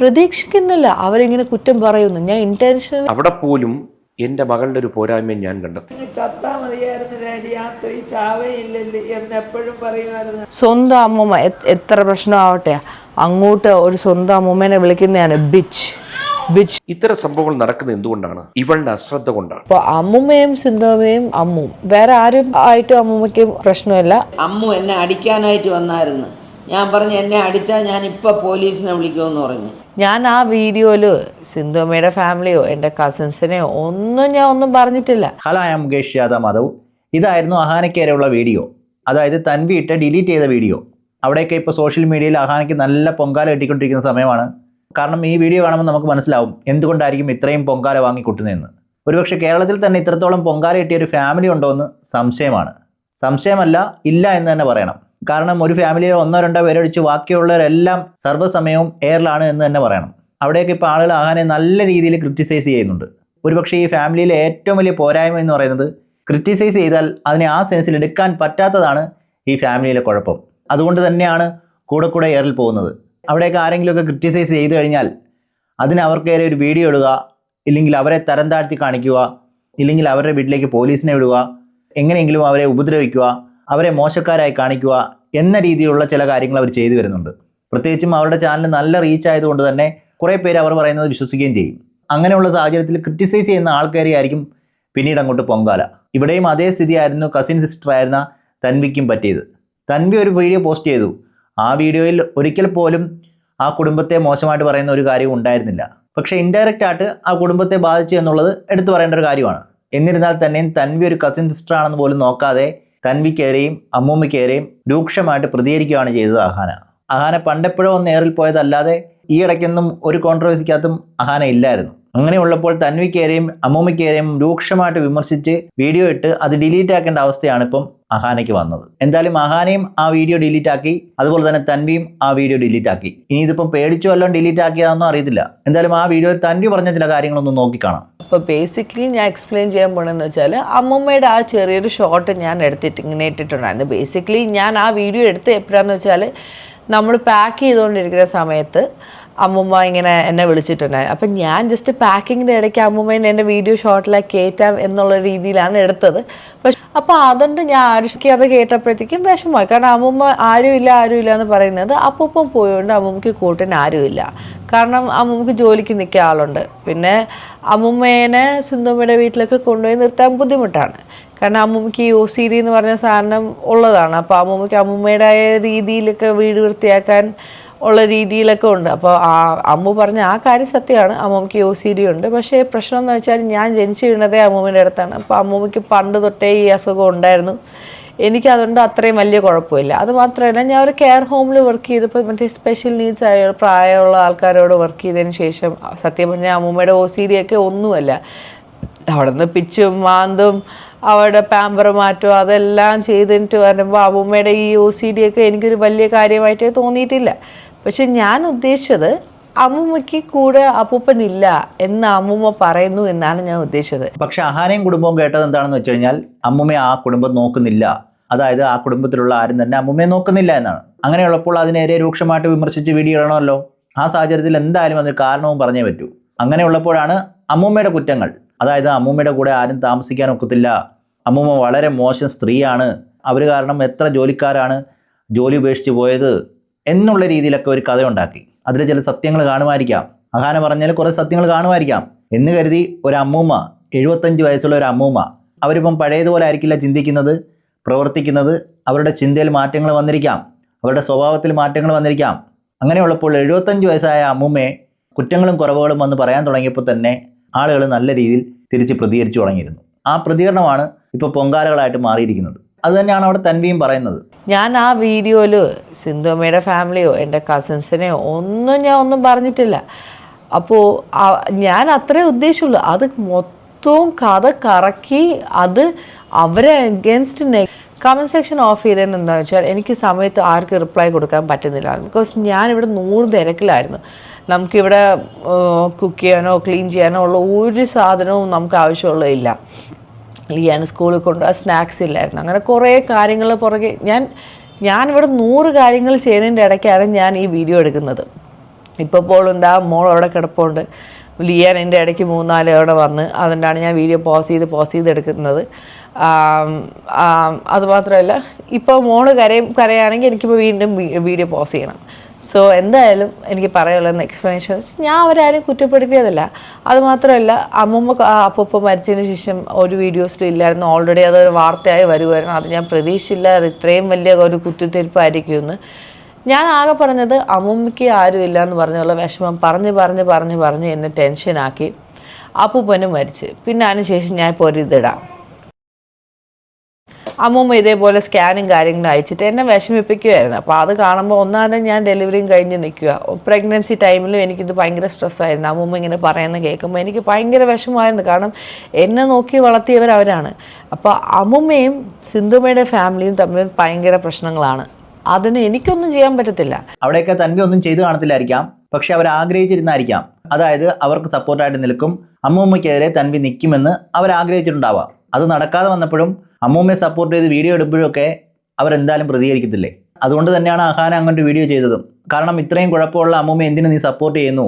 പ്രതീക്ഷിക്കുന്നില്ല അവരിങ്ങനെ കുറ്റം പറയുന്നു. ഞാൻ ഇന്റൻഷൻ അവിടെ പോലും എൻ്റെ മകളുടെ ഒരു പോരായ്മ ഞാൻ കണ്ടെത്തി. ചത്താ മതിയായിരുന്നു ഡാഡി, രാത്രി ചാവയില്ലല്ലോ എന്നെപ്പോഴും പറയുമായിരുന്നു. സ്വന്തം അമ്മൂമ്മ എത്ര പ്രശ്നമാവട്ടെ അങ്ങോട്ട് ഒരു സ്വന്തം അമ്മൂമ്മേനെ വിളിക്കുന്നതാണ് ബിച്ച്. ഇത്തരം സംഭവങ്ങൾ നടക്കുന്നത് എന്തുകൊണ്ടാണ്? ഇവളുടെ അശ്രദ്ധ കൊണ്ടാണ്. അപ്പൊ അമ്മുമ്മയും സിന്ധുവയും അമ്മും വേറെ ആരും ആയിട്ടും അമ്മുമ്മയ്ക്ക് പ്രശ്നമില്ല. അമ്മു എന്നെ അടിക്കാനായിട്ട് വന്നായിരുന്നു. ഞാൻ പറഞ്ഞു എന്നെ അടിച്ചാൽ ഞാൻ ഇപ്പൊ പോലീസിനെ വിളിക്കുമെന്ന് പറഞ്ഞു. ഞാൻ ആ വീഡിയോയില് സിന്ധുമ്മയുടെ ഫാമിലിയോ എൻ്റെ കസിൻസിനെയോ ഒന്നും പറഞ്ഞിട്ടില്ല. Hello, I am Mukesh Yadav Madhav. ഇതായിരുന്നു അഹാനയ്ക്കേരെയുള്ള വീഡിയോ, അതായത് തൻവി ഇട്ട് ഡിലീറ്റ് ചെയ്ത വീഡിയോ. അവിടെയൊക്കെ ഇപ്പോൾ സോഷ്യൽ മീഡിയയിൽ അഹാനയ്ക്ക് നല്ല പൊങ്കാല കെട്ടിക്കൊണ്ടിരിക്കുന്ന സമയമാണ്. കാരണം ഈ വീഡിയോ കാണുമ്പോൾ നമുക്ക് മനസ്സിലാവും എന്തുകൊണ്ടായിരിക്കും ഇത്രയും പൊങ്കാല വാങ്ങിക്കൂട്ടുന്നതെന്ന്. ഒരുപക്ഷെ കേരളത്തിൽ തന്നെ ഇത്രത്തോളം പൊങ്കാല കിട്ടിയ ഒരു ഫാമിലി ഉണ്ടോ എന്ന് സംശയമാണ്. സംശയമല്ല, ഇല്ല എന്ന് തന്നെ പറയണം. കാരണം ഒരു ഫാമിലിയിൽ 1-2 പേരൊഴിച്ച് ബാക്കിയുള്ളവരെല്ലാം സർവ്വസമയവും എയറിലാണ് എന്ന് തന്നെ പറയണം. അവിടെയൊക്കെ ഇപ്പോൾ ആളുകൾ അഹാനെ നല്ല രീതിയിൽ ക്രിറ്റിസൈസ് ചെയ്യുന്നുണ്ട്. ഒരുപക്ഷെ ഈ ഫാമിലിയിലെ ഏറ്റവും വലിയ പോരായ്മ എന്ന് പറയുന്നത് ക്രിറ്റിസൈസ് ചെയ്താൽ അതിനെ ആ സെൻസിൽ എടുക്കാൻ പറ്റാത്തതാണ് ഈ ഫാമിലിയിലെ കുഴപ്പം. അതുകൊണ്ട് തന്നെയാണ് കൂടെ എയറിൽ പോകുന്നത്. അവിടെയൊക്കെ ആരെങ്കിലുമൊക്കെ ക്രിറ്റിസൈസ് ചെയ്തു കഴിഞ്ഞാൽ അതിന് അവർക്കേറെ ഒരു വീഡിയോ ഇടുക, ഇല്ലെങ്കിൽ അവരെ തരം താഴ്ത്തി കാണിക്കുക, ഇല്ലെങ്കിൽ അവരുടെ വീട്ടിലേക്ക് പോലീസിനെ വിടുക, എങ്ങനെയെങ്കിലും അവരെ ഉപദ്രവിക്കുക, അവരെ മോശക്കാരായി കാണിക്കുക എന്ന രീതിയിലുള്ള ചില കാര്യങ്ങൾ അവർ ചെയ്തു വരുന്നുണ്ട്. പ്രത്യേകിച്ചും അവരുടെ ചാനൽ നല്ല റീച്ച് ആയതുകൊണ്ട് തന്നെ കുറേ പേര് അവർ പറയുന്നത് വിശ്വസിക്കുകയും ചെയ്യും. അങ്ങനെയുള്ള സാഹചര്യത്തിൽ ക്രിറ്റിസൈസ് ചെയ്യുന്ന ആൾക്കാരെയായിരിക്കും പിന്നീട് അങ്ങോട്ട് പൊങ്കാല. ഇവിടെയും അതേ സ്ഥിതിയായിരുന്നു കസിൻ സിസ്റ്ററായിരുന്ന തൻവിക്കും പറ്റിയത്. തൻവി ഒരു വീഡിയോ പോസ്റ്റ് ചെയ്തു. ആ വീഡിയോയിൽ ഒരിക്കൽ പോലും ആ കുടുംബത്തെ മോശമായിട്ട് പറയുന്ന ഒരു കാര്യവും ഉണ്ടായിരുന്നില്ല. പക്ഷേ ഇൻഡയറക്റ്റ് ആയിട്ട് ആ കുടുംബത്തെ ബാധിച്ചു എന്നുള്ളത് എടുത്തു പറയേണ്ട ഒരു കാര്യമാണ്. എന്നിരുന്നാൽ തന്നെയും തൻവി ഒരു കസിൻ സിസ്റ്ററാണെന്ന് പോലും നോക്കാതെ തൻവിക്കേരെയും അമ്മൂമ്മയ്ക്കേരെയും രൂക്ഷമായിട്ട് പ്രതികരിക്കുകയാണ് ചെയ്തത് അഹാന പണ്ടെപ്പോഴോ ഒന്ന് എയറിൽ പോയതല്ലാതെ ഈ ഇടയ്ക്കൊന്നും ഒരു കോൺട്രവേഴ്സിക്കകത്തും അഹാന ഇല്ലായിരുന്നു. അങ്ങനെയുള്ളപ്പോൾ തൻവിക്കേരെയും അമ്മൂമ്മയ്ക്കേരെയും രൂക്ഷമായിട്ട് വിമർശിച്ച് വീഡിയോ ഇട്ട് അത് ഡിലീറ്റ് ആക്കേണ്ട അവസ്ഥയാണ് ഇപ്പം അഹാനയ്ക്ക് വന്നത്. എന്തായാലും അഹാനയും ആ വീഡിയോ ഡിലീറ്റ് ആക്കി, അതുപോലെ തന്നെ തൻവിയും ആ വീഡിയോ ഡിലീറ്റ് ആക്കി. ഇനി ഇതിപ്പം പേടിച്ചോ എല്ലാം ഡിലീറ്റ് ആക്കിയതാണെന്നും അറിയത്തില്ല. എന്തായാലും ആ വീഡിയോയിൽ തൻവി പറഞ്ഞ ചില കാര്യങ്ങളൊന്നും നോക്കിക്കാണാം. അപ്പോൾ ബേസിക്കലി ഞാൻ എക്സ്പ്ലെയിൻ ചെയ്യാൻ പോകണമെന്ന് വെച്ചാൽ അമ്മൂമ്മയുടെ ആ ചെറിയൊരു ഷോട്ട് ഞാൻ ഇങ്ങനെ ഇട്ടിട്ടുണ്ടായിരുന്നു. ബേസിക്കലി ഞാൻ ആ വീഡിയോ എടുത്ത് എപ്പോഴാന്ന് വെച്ചാൽ നമ്മൾ പാക്ക് ചെയ്തുകൊണ്ടിരിക്കുന്ന സമയത്ത് അമ്മൂമ്മ ഇങ്ങനെ എന്നെ വിളിച്ചിട്ടുണ്ടായിരുന്നു. അപ്പം ഞാൻ ജസ്റ്റ് പാക്കിങ്ങിൻ്റെ ഇടയ്ക്ക് അമ്മൂമ്മേനെ എൻ്റെ വീഡിയോ ഷോട്ടിലേക്ക് കയറ്റാം എന്നുള്ള രീതിയിലാണ് എടുത്തത്. പക്ഷെ അപ്പോൾ അതുകൊണ്ട് ഞാൻ ആരുഷിക്ക് അത് കേട്ടപ്പോഴത്തേക്കും വിഷമമായി. കാരണം അമ്മൂമ്മ ആരുമില്ല എന്ന് പറയുന്നത് അപ്പം പോയതുകൊണ്ട് അമ്മൂമ്മയ്ക്ക് കൂട്ടിന് ആരുമില്ല. കാരണം അമ്മൂമ്മക്ക് ജോലിക്ക് നിൽക്കിയ ആളുണ്ട്. പിന്നെ അമ്മൂമ്മേനെ സിന്ധുമ്മയുടെ വീട്ടിലൊക്കെ കൊണ്ടുപോയി നിർത്താൻ ബുദ്ധിമുട്ടാണ്. കാരണം അമ്മൂമ്മയ്ക്ക് ഈ OCD എന്ന് പറഞ്ഞ സാധനം ഉള്ളതാണ്. അപ്പോൾ അമ്മൂമ്മയ്ക്ക് അമ്മൂമ്മയുടേതായ രീതിയിലൊക്കെ വീട് വൃത്തിയാക്കാൻ ഉള്ള രീതിയിലൊക്കെ ഉണ്ട്. അപ്പോൾ അമ്മു പറഞ്ഞ ആ കാര്യം സത്യമാണ്, അമ്മൂമ്മയ്ക്ക് OCD ഉണ്ട്. പക്ഷേ പ്രശ്നം എന്ന് വെച്ചാൽ ഞാൻ ജനിച്ചു വീണതേ അമ്മൂമ്മയുടെ അടുത്താണ്. അപ്പോൾ അമ്മൂമ്മയ്ക്ക് പണ്ട് തൊട്ടേ ഈ അസുഖം ഉണ്ടായിരുന്നു. എനിക്കതുകൊണ്ട് അത്രയും വലിയ കുഴപ്പമില്ല. അത് മാത്രമല്ല, ഞാൻ ഒരു കെയർ ഹോമിൽ വർക്ക് ചെയ്തപ്പോൾ മറ്റേ സ്പെഷ്യൽ നീഡ്സ് ആയ പ്രായമുള്ള ആൾക്കാരോട് വർക്ക് ചെയ്തതിന് ശേഷം സത്യം പറഞ്ഞാൽ അമ്മൂമ്മയുടെ OCD ഒക്കെ ഒന്നുമല്ല. അവിടെ നിന്ന് പിച്ചും മാന്തും അവരുടെ പാമ്പർ മാറ്റവും അതെല്ലാം ചെയ്തിട്ട് വരുമ്പോൾ അമ്മൂമ്മയുടെ ഈ OCD ഒക്കെ എനിക്കൊരു വലിയ കാര്യമായിട്ടേ തോന്നിയിട്ടില്ല. പക്ഷെ ഞാൻ ഉദ്ദേശിച്ചത് അമ്മൂമ്മയ്ക്ക് കൂടെ അപ്പൂപ്പനില്ല എന്ന് അമ്മൂമ്മ പറയുന്നു എന്നാണ് ഞാൻ ഉദ്ദേശിച്ചത്. പക്ഷെ അഹാനയും കുടുംബവും കേട്ടത് എന്താണെന്ന് വെച്ച് കഴിഞ്ഞാൽ അമ്മൂമ്മയെ ആ കുടുംബം നോക്കുന്നില്ല, അതായത് ആ കുടുംബത്തിലുള്ള ആരും തന്നെ അമ്മൂമ്മയെ നോക്കുന്നില്ല എന്നാണ്. അങ്ങനെയുള്ളപ്പോൾ അതിനെതിരെ രൂക്ഷമായിട്ട് വിമർശിച്ച് വീഡിയോ ഇടണമല്ലോ. ആ സാഹചര്യത്തിൽ എന്തായാലും അതിന് കാരണവും പറഞ്ഞേ പറ്റൂ. അങ്ങനെയുള്ളപ്പോഴാണ് അമ്മൂമ്മയുടെ കുറ്റങ്ങൾ, അതായത് അമ്മൂമ്മയുടെ കൂടെ ആരും താമസിക്കാൻ ഒക്കത്തില്ല, അമ്മൂമ്മ വളരെ മോശം സ്ത്രീയാണ്, അവർ കാരണം എത്ര ജോലിക്കാരാണ് ജോലി ഉപേക്ഷിച്ച് പോയത് എന്നുള്ള രീതിയിലൊക്കെ ഒരു കഥ ഉണ്ടാക്കി. അതിൽ ചില സത്യങ്ങൾ കാണുമായിരിക്കാം, അഹാന പറഞ്ഞാൽ കുറേ സത്യങ്ങൾ കാണുമായിരിക്കാം എന്ന് കരുതി ഒരു അമ്മൂമ്മ, 75 വയസ്സുള്ള ഒരു അമ്മൂമ്മ, അവരിപ്പം പഴയതുപോലെ ആയിരിക്കില്ല ചിന്തിക്കുന്നത്, പ്രവർത്തിക്കുന്നത്. അവരുടെ ചിന്തയിൽ മാറ്റങ്ങൾ വന്നിരിക്കാം, അവരുടെ സ്വഭാവത്തിൽ മാറ്റങ്ങൾ വന്നിരിക്കാം. അങ്ങനെയുള്ളപ്പോൾ 75 വയസ്സായ അമ്മൂമ്മയെ കുറ്റങ്ങളും കുറവുകളും വന്ന് പറയാൻ തുടങ്ങിയപ്പോൾ തന്നെ ആളുകൾ നല്ല രീതിയിൽ തിരിച്ച് പ്രതികരിച്ചു തുടങ്ങിയിരുന്നു. ആ പ്രതികരണമാണ് ഇപ്പോൾ പൊങ്കാലകളായിട്ട് മാറിയിരിക്കുന്നത്. അത് തന്നെയാണ് അവിടെ തൻവിയും പറയുന്നത്. ഞാൻ ആ വീഡിയോയിൽ സിന്ധുമ്മയുടെ ഫാമിലിയോ എൻ്റെ കസിൻസിനെയോ ഒന്നും പറഞ്ഞിട്ടില്ല. അപ്പോൾ ഞാൻ അത്രേ ഉദ്ദേശിച്ചുള്ളൂ. അത് മൊത്തവും കഥ കറക്കി അത് അവരെ അഗേൻസ്റ്റ് കമൻറ്റ് സെക്ഷൻ ഓഫ് ചെയ്തതെന്ന് എന്താണെന്ന് വെച്ചാൽ എനിക്ക് സമയത്ത് ആർക്ക് റിപ്ലൈ കൊടുക്കാൻ പറ്റുന്നില്ല. ബിക്കോസ് ഞാനിവിടെ 100 തിരക്കിലായിരുന്നു. നമുക്കിവിടെ കുക്ക് ചെയ്യാനോ ക്ലീൻ ചെയ്യാനോ ഉള്ള ഒരു സാധനവും നമുക്ക് ആവശ്യമുള്ളതില്ല. ലിയാൻ സ്കൂളിൽ കൊണ്ട് സ്നാക്സ് ഇല്ലായിരുന്നു. അങ്ങനെ കുറേ കാര്യങ്ങൾ പുറകെ ഞാനിവിടെ 100 കാര്യങ്ങൾ ചെയ്യുന്നതിൻ്റെ ഇടയ്ക്കാണ് ഞാൻ ഈ വീഡിയോ എടുക്കുന്നത്. ഇപ്പോൾ പോലും എന്താ മോൾ അവിടെ കിടപ്പുണ്ട്. ലിയാൻ എൻ്റെ ഇടയ്ക്ക് 3-4 തവണ വന്ന്, അതുകൊണ്ടാണ് ഞാൻ വീഡിയോ പോസ് ചെയ്ത് എടുക്കുന്നത്. അതുമാത്രമല്ല ഇപ്പോൾ മോള് കരയാണെങ്കിൽ എനിക്കിപ്പോൾ വീണ്ടും വീഡിയോ പോസ് ചെയ്യണം. സോ എന്തായാലും എനിക്ക് പറയാനുള്ളതെന്ന് എക്സ്പ്ലനേഷൻ ഞാൻ അവരാരും കുറ്റപ്പെടുത്തിയതല്ല. അതുമാത്രമല്ല അമ്മൂമ്മ അപ്പൂപ്പ മരിച്ചതിന് ശേഷം ഒരു വീഡിയോസിലും ഇല്ലായിരുന്നു. ഓൾറെഡി അതൊരു വാർത്തയായി വരുമായിരുന്നു. അത് ഞാൻ പ്രതീക്ഷിച്ചില്ല അത് ഇത്രയും വലിയ ഒരു കുത്തിത്തിരിപ്പായിരിക്കുമെന്ന്. ഞാൻ ആകെ പറഞ്ഞത് അമ്മൂമ്മയ്ക്ക് ആരുമില്ല എന്ന് പറഞ്ഞുള്ള വിഷമം പറഞ്ഞ് എന്നെ ടെൻഷനാക്കി. അപ്പൂപ്പനും മരിച്ച്. പിന്നെ അതിനുശേഷം ഞാൻ ഇപ്പോൾ ഒരു ഇതിടാം. അമ്മൂമ്മ ഇതേപോലെ സ്കാനും കാര്യങ്ങളും അയച്ചിട്ട് എന്നെ വിഷമിപ്പിക്കുമായിരുന്നു. അപ്പോൾ അത് കാണുമ്പോൾ ഒന്നാമത് ഞാൻ ഡെലിവറിയും കഴിഞ്ഞ് നിൽക്കുക. പ്രഗ്നൻസി ടൈമിലും എനിക്കിത് ഭയങ്കര സ്ട്രെസ്സായിരുന്നു. അമ്മൂമ്മ ഇങ്ങനെ പറയുന്നത് കേൾക്കുമ്പോൾ എനിക്ക് ഭയങ്കര വിഷമമായിരുന്നു. കാരണം എന്നെ നോക്കി വളർത്തിയവർ അവരാണ്. അപ്പോൾ അമ്മൂമ്മയും സിന്ധുമ്മയുടെ ഫാമിലിയും തമ്മിൽ ഭയങ്കര പ്രശ്നങ്ങളാണ്. അതിന് എനിക്കൊന്നും ചെയ്യാൻ പറ്റത്തില്ല. അവിടെയൊക്കെ തൻവി ഒന്നും ചെയ്തു കാണത്തില്ലായിരിക്കാം, പക്ഷെ അവർ ആഗ്രഹിച്ചിരുന്നായിരിക്കാം. അതായത് അവർക്ക് സപ്പോർട്ടായിട്ട് നിൽക്കും, അമ്മൂമ്മയ്ക്കെതിരെ തൻവി നിൽക്കുമെന്ന് അവർ ആഗ്രഹിച്ചിട്ടുണ്ടാവാം. അത് നടക്കാതെ വന്നപ്പോഴും അമ്മൂമ്മയെ സപ്പോർട്ട് ചെയ്ത് വീഡിയോ എടുപ്പോഴൊക്കെ അവരെന്തായാലും പ്രതികരിക്കത്തില്ലേ. അതുകൊണ്ട് തന്നെയാണ് അഹാന അങ്ങോട്ട് വീഡിയോ ചെയ്തതും. കാരണം ഇത്രയും കുഴപ്പമുള്ള അമ്മൂമ്മ എന്തിനു നീ സപ്പോർട്ട് ചെയ്യുന്നു,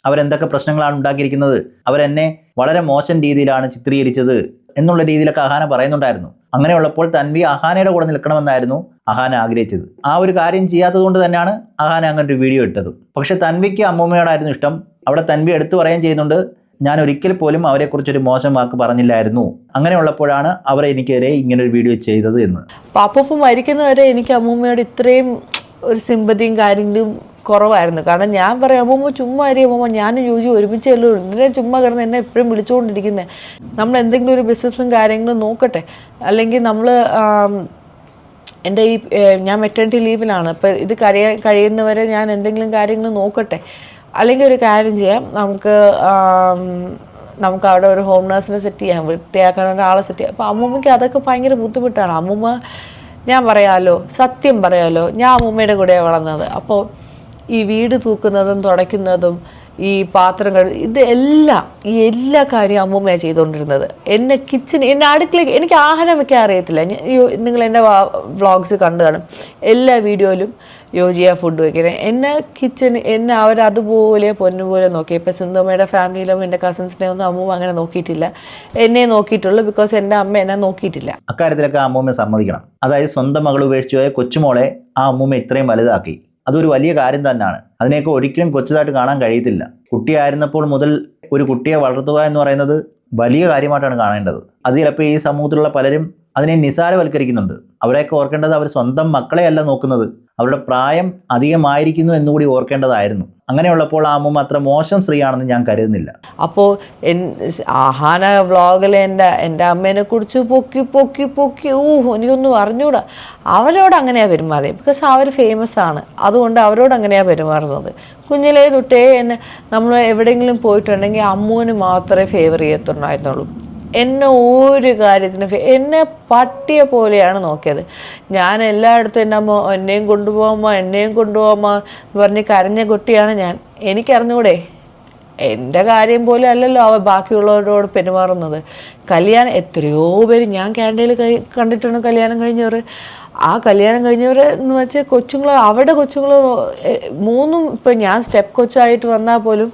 അവരെന്തൊക്കെ പ്രശ്നങ്ങളാണ് ഉണ്ടാക്കിയിരിക്കുന്നത്, അവരെന്നെ വളരെ മോശം രീതിയിലാണ് ചിത്രീകരിച്ചത് എന്നുള്ള രീതിയിലൊക്കെ അഹാന പറയുന്നുണ്ടായിരുന്നു. അങ്ങനെയുള്ളപ്പോൾ തൻവി അഹാനയുടെ കൂടെ നിൽക്കണമെന്നായിരുന്നു അഹാന ആഗ്രഹിച്ചത്. ആ ഒരു കാര്യം ചെയ്യാത്തത് കൊണ്ട് തന്നെയാണ് അഹാന അങ്ങനെ ഒരു വീഡിയോ ഇട്ടത്. പക്ഷെ തൻവിക്ക് അമ്മൂമ്മയോടായിരുന്നു ഇഷ്ടം. അവിടെ തൻവി എടുത്തു പറയുകയും ചെയ്യുന്നുണ്ട്, ഞാൻ ഒരിക്കൽ പോലും അവരെക്കുറിച്ചൊരു മോശം വാക്ക് പറഞ്ഞില്ലായിരുന്നു, അങ്ങനെയുള്ളപ്പോഴാണ് അവർ എനിക്കെതിരെ ഇങ്ങനൊരു വീഡിയോ ചെയ്തത് എന്ന്. അപ്പൂപ്പ മരിക്കുന്നവരെ എനിക്ക് അമ്മൂമ്മയോട് ഇത്രയും ഒരു സിമ്പതിയും കാര്യങ്ങളും കുറവായിരുന്നു. കാരണം ഞാൻ പറയാം അമ്മൂമ്മ ചുമ്മാ അമ്മൂമ്മ ഞാനും യോജി ഒരുമിച്ചല്ലോ, എന്തിനാ ചുമ്മാ കിടന്ന് എന്നെ എപ്പോഴും വിളിച്ചുകൊണ്ടിരിക്കുന്നത്, നമ്മൾ എന്തെങ്കിലും ഒരു ബിസിനസ്സും കാര്യങ്ങളും നോക്കട്ടെ, അല്ലെങ്കിൽ നമ്മൾ എൻ്റെ ഞാൻ മെറ്റേണിറ്റി ലീവിലാണ്, അപ്പോൾ ഇത് കഴിയുന്നവരെ ഞാൻ എന്തെങ്കിലും കാര്യങ്ങൾ നോക്കട്ടെ, അല്ലെങ്കിൽ ഒരു കാര്യം ചെയ്യാം, നമുക്ക് അവിടെ ഒരു ഹോം നേഴ്സിനെ സെറ്റ് ചെയ്യാം, വൃത്തിയാക്കാൻ ഒരാളെ സെറ്റ് ചെയ്യാം. അപ്പോൾ അമ്മൂമ്മയ്ക്ക് അതൊക്കെ ഭയങ്കര ബുദ്ധിമുട്ടാണ്. അമ്മൂമ്മ ഞാൻ പറയാമല്ലോ, സത്യം പറയാമല്ലോ, ഞാൻ അമ്മൂമ്മയുടെ കൂടെയാണ് വളർന്നത്. അപ്പോൾ ഈ വീട് തൂക്കുന്നതും തുടയ്ക്കുന്നതും ഈ പാത്രം ഈ എല്ലാ കാര്യവും അമ്മൂമ്മയാണ് ചെയ്തുകൊണ്ടിരുന്നത്. എന്നെ അടുക്കളയിൽ എനിക്ക് ആഹാരം വെക്കാൻ അറിയത്തില്ല. നിങ്ങൾ എൻ്റെ വ്ളോഗ്സ് കണ്ടു കാണും, എല്ലാ വീഡിയോയിലും യോജിയ ഫുഡ് വയ്ക്കുന്നത്. എന്നെ അവരതുപോലെ പൊന്നുപോലെ നോക്കി. ഇപ്പോൾ സിന്ധുമ്മയുടെ ഫാമിലിയിലും എൻ്റെ കസിൻസിനെ ഒന്നും അമ്മൂമ്മ അങ്ങനെ നോക്കിയിട്ടില്ല. എന്നെ നോക്കിയിട്ടുള്ളൂ, ബിക്കോസ് എൻ്റെ അമ്മ എന്നെ നോക്കിയിട്ടില്ല. അക്കാര്യത്തിലൊക്കെ അമ്മൂമ്മ സമ്മതിക്കണം. അതായത് സ്വന്തം മകൾ ഉപേക്ഷിച്ചു പോയ കൊച്ചുമോളെ ആ അമ്മൂമ്മ ഇത്രയും വലുതാക്കി. അതൊരു വലിയ കാര്യം തന്നെയാണ്. അതിനെയൊക്കെ ഒരിക്കലും കൊച്ചതായിട്ട് കാണാൻ കഴിയത്തില്ല. കുട്ടിയായിരുന്നപ്പോൾ മുതൽ ഒരു കുട്ടിയെ വളർത്തുക എന്ന് പറയുന്നത് വലിയ കാര്യമായിട്ടാണ് കാണേണ്ടത്. അത് ചിലപ്പോൾ ഈ സമൂഹത്തിലുള്ള പലരും അതിനെ നിസാരവൽക്കരിക്കുന്നുണ്ട്. അവരെയൊക്കെ ഓർക്കേണ്ടത് അവർ സ്വന്തം മക്കളെയല്ല നോക്കുന്നത്, അവരുടെ പ്രായം അധികമായിരിക്കുന്നു എന്നുകൂടി ഓർക്കേണ്ടതായിരുന്നു. അങ്ങനെയുള്ളപ്പോൾ ആ അമ്മൂമ്മ അത്ര മോശം സ്ത്രീയാണെന്ന് ഞാൻ കരുതുന്നില്ല. അപ്പോൾ അഹാന വ്ളോഗിൽ എൻ്റെ അമ്മേനെ കുറിച്ച് പൊക്കി എനിക്കൊന്നും അറിഞ്ഞൂടാ. അവരോട് അങ്ങനെയാണ് പെരുമാറിയത്, ബിക്കോസ് അവർ ഫേമസ് ആണ്, അതുകൊണ്ട് അവരോട് അങ്ങനെയാണ് പെരുമാറുന്നത്. കുഞ്ഞിലേ തൊട്ടേ നമ്മൾ എവിടെയെങ്കിലും പോയിട്ടുണ്ടെങ്കിൽ അമ്മൂന് മാത്രമേ ഫേവർ ചെയ്യത്തുണ്ടായിരുന്നുള്ളൂ. എന്നെ ഒരു കാര്യത്തിന് എന്നെ പട്ടിയെ പോലെയാണ് നോക്കിയത്. ഞാൻ എല്ലായിടത്തും എൻ്റെ അമ്മ എന്നെയും കൊണ്ടുപോകാമോ എന്ന് പറഞ്ഞ് കരഞ്ഞ കുട്ടിയാണ് ഞാൻ. എനിക്കറിഞ്ഞൂടെ, എൻ്റെ കാര്യം പോലെ അല്ലല്ലോ അവ ബാക്കിയുള്ളവരോട് പെരുമാറുന്നത്. കല്യാണം എത്രയോ പേര് ഞാൻ ക്യാൻറ്റീനിൽ കണ്ടിട്ടുണ്ട് കല്യാണം കഴിഞ്ഞവർ. ആ കല്യാണം കഴിഞ്ഞവർ എന്ന് വെച്ചാൽ അവരുടെ കൊച്ചുങ്ങൾ 3 ഇപ്പം ഞാൻ സ്റ്റെപ്പ് കൊച്ചായിട്ട് വന്നാൽ പോലും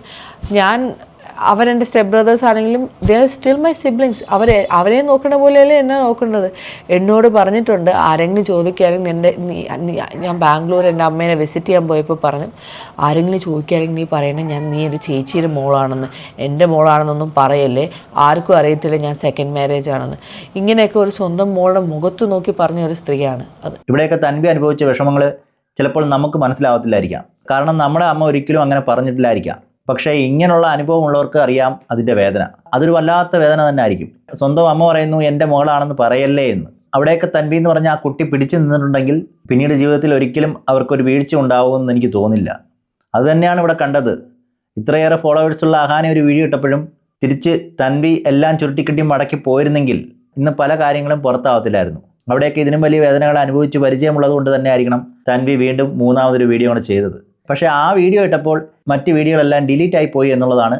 അവരെൻ്റെ സ്റ്റെപ്പ് ബ്രദേഴ്സ് ആണെങ്കിലും they are still my siblings. അവരെ നോക്കണ പോലെയല്ലേ എന്നെ നോക്കേണ്ടത്. എന്നോട് പറഞ്ഞിട്ടുണ്ട്, ആരെങ്കിലും ചോദിക്കുകയാണെങ്കിൽ ഞാൻ ബാംഗ്ലൂർ എൻ്റെ അമ്മേനെ വിസിറ്റ് ചെയ്യാൻ പോയപ്പോൾ പറഞ്ഞു, ആരെങ്കിലും ചോദിക്കുകയാണെങ്കിൽ നീ പറയണേ നീ ഒരു ചേച്ചിയുടെ മോളാണെന്ന്, എൻ്റെ മോളാണെന്നൊന്നും പറയല്ലേ, ആർക്കും അറിയത്തില്ല ഞാൻ സെക്കൻഡ് മാരേജ് ആണെന്ന്. ഇങ്ങനെയൊക്കെ ഒരു സ്വന്തം മോളുടെ മുഖത്ത് നോക്കി പറഞ്ഞ ഒരു സ്ത്രീയാണ് അത്. ഇവിടെയൊക്കെ തൻവി അനുഭവിച്ച വിഷമങ്ങൾ ചിലപ്പോൾ നമുക്ക് മനസ്സിലാവത്തില്ലായിരിക്കാം. കാരണം നമ്മുടെ അമ്മ ഒരിക്കലും അങ്ങനെ പറഞ്ഞിട്ടില്ലായിരിക്കാം. പക്ഷേ ഇങ്ങനെയുള്ള അനുഭവമുള്ളവർക്ക് അറിയാം അതിൻ്റെ വേദന. അതൊരു വല്ലാത്ത വേദന തന്നെ ആയിരിക്കും. സ്വന്തം അമ്മ പറയുന്നു എൻ്റെ മകളാണെന്ന് പറയല്ലേ എന്ന്. അവിടെയൊക്കെ തൻവി എന്ന് പറഞ്ഞാൽ ആ കുട്ടി പിടിച്ചു നിന്നിട്ടുണ്ടെങ്കിൽ പിന്നീട് ജീവിതത്തിൽ ഒരിക്കലും അവർക്കൊരു വീഴ്ച ഉണ്ടാവുമെന്ന് എനിക്ക് തോന്നുന്നില്ല. അതുതന്നെയാണ് ഇവിടെ കണ്ടത്. ഇത്രയേറെ ഫോളോവേഴ്സുള്ള അഹാന ഒരു വീഡിയോ ഇട്ടപ്പോഴും തിരിച്ച് തൻവി എല്ലാം ചുരുട്ടിക്കിട്ടി മടക്കി പോയിരുന്നെങ്കിൽ ഇന്ന് പല കാര്യങ്ങളും പുറത്താവത്തില്ലായിരുന്നു. അവിടെയൊക്കെ ഇതിനും വലിയ വേദനകൾ അനുഭവിച്ച് പരിചയമുള്ളത് കൊണ്ട് തന്നെ ആയിരിക്കണം തൻവി വീണ്ടും 3ാമതൊരു വീഡിയോ ആണ് ചെയ്തത്. പക്ഷേ ആ വീഡിയോ ഇട്ടപ്പോൾ മറ്റ് വീഡിയോകളെല്ലാം ഡിലീറ്റ് ആയി പോയി എന്നുള്ളതാണ്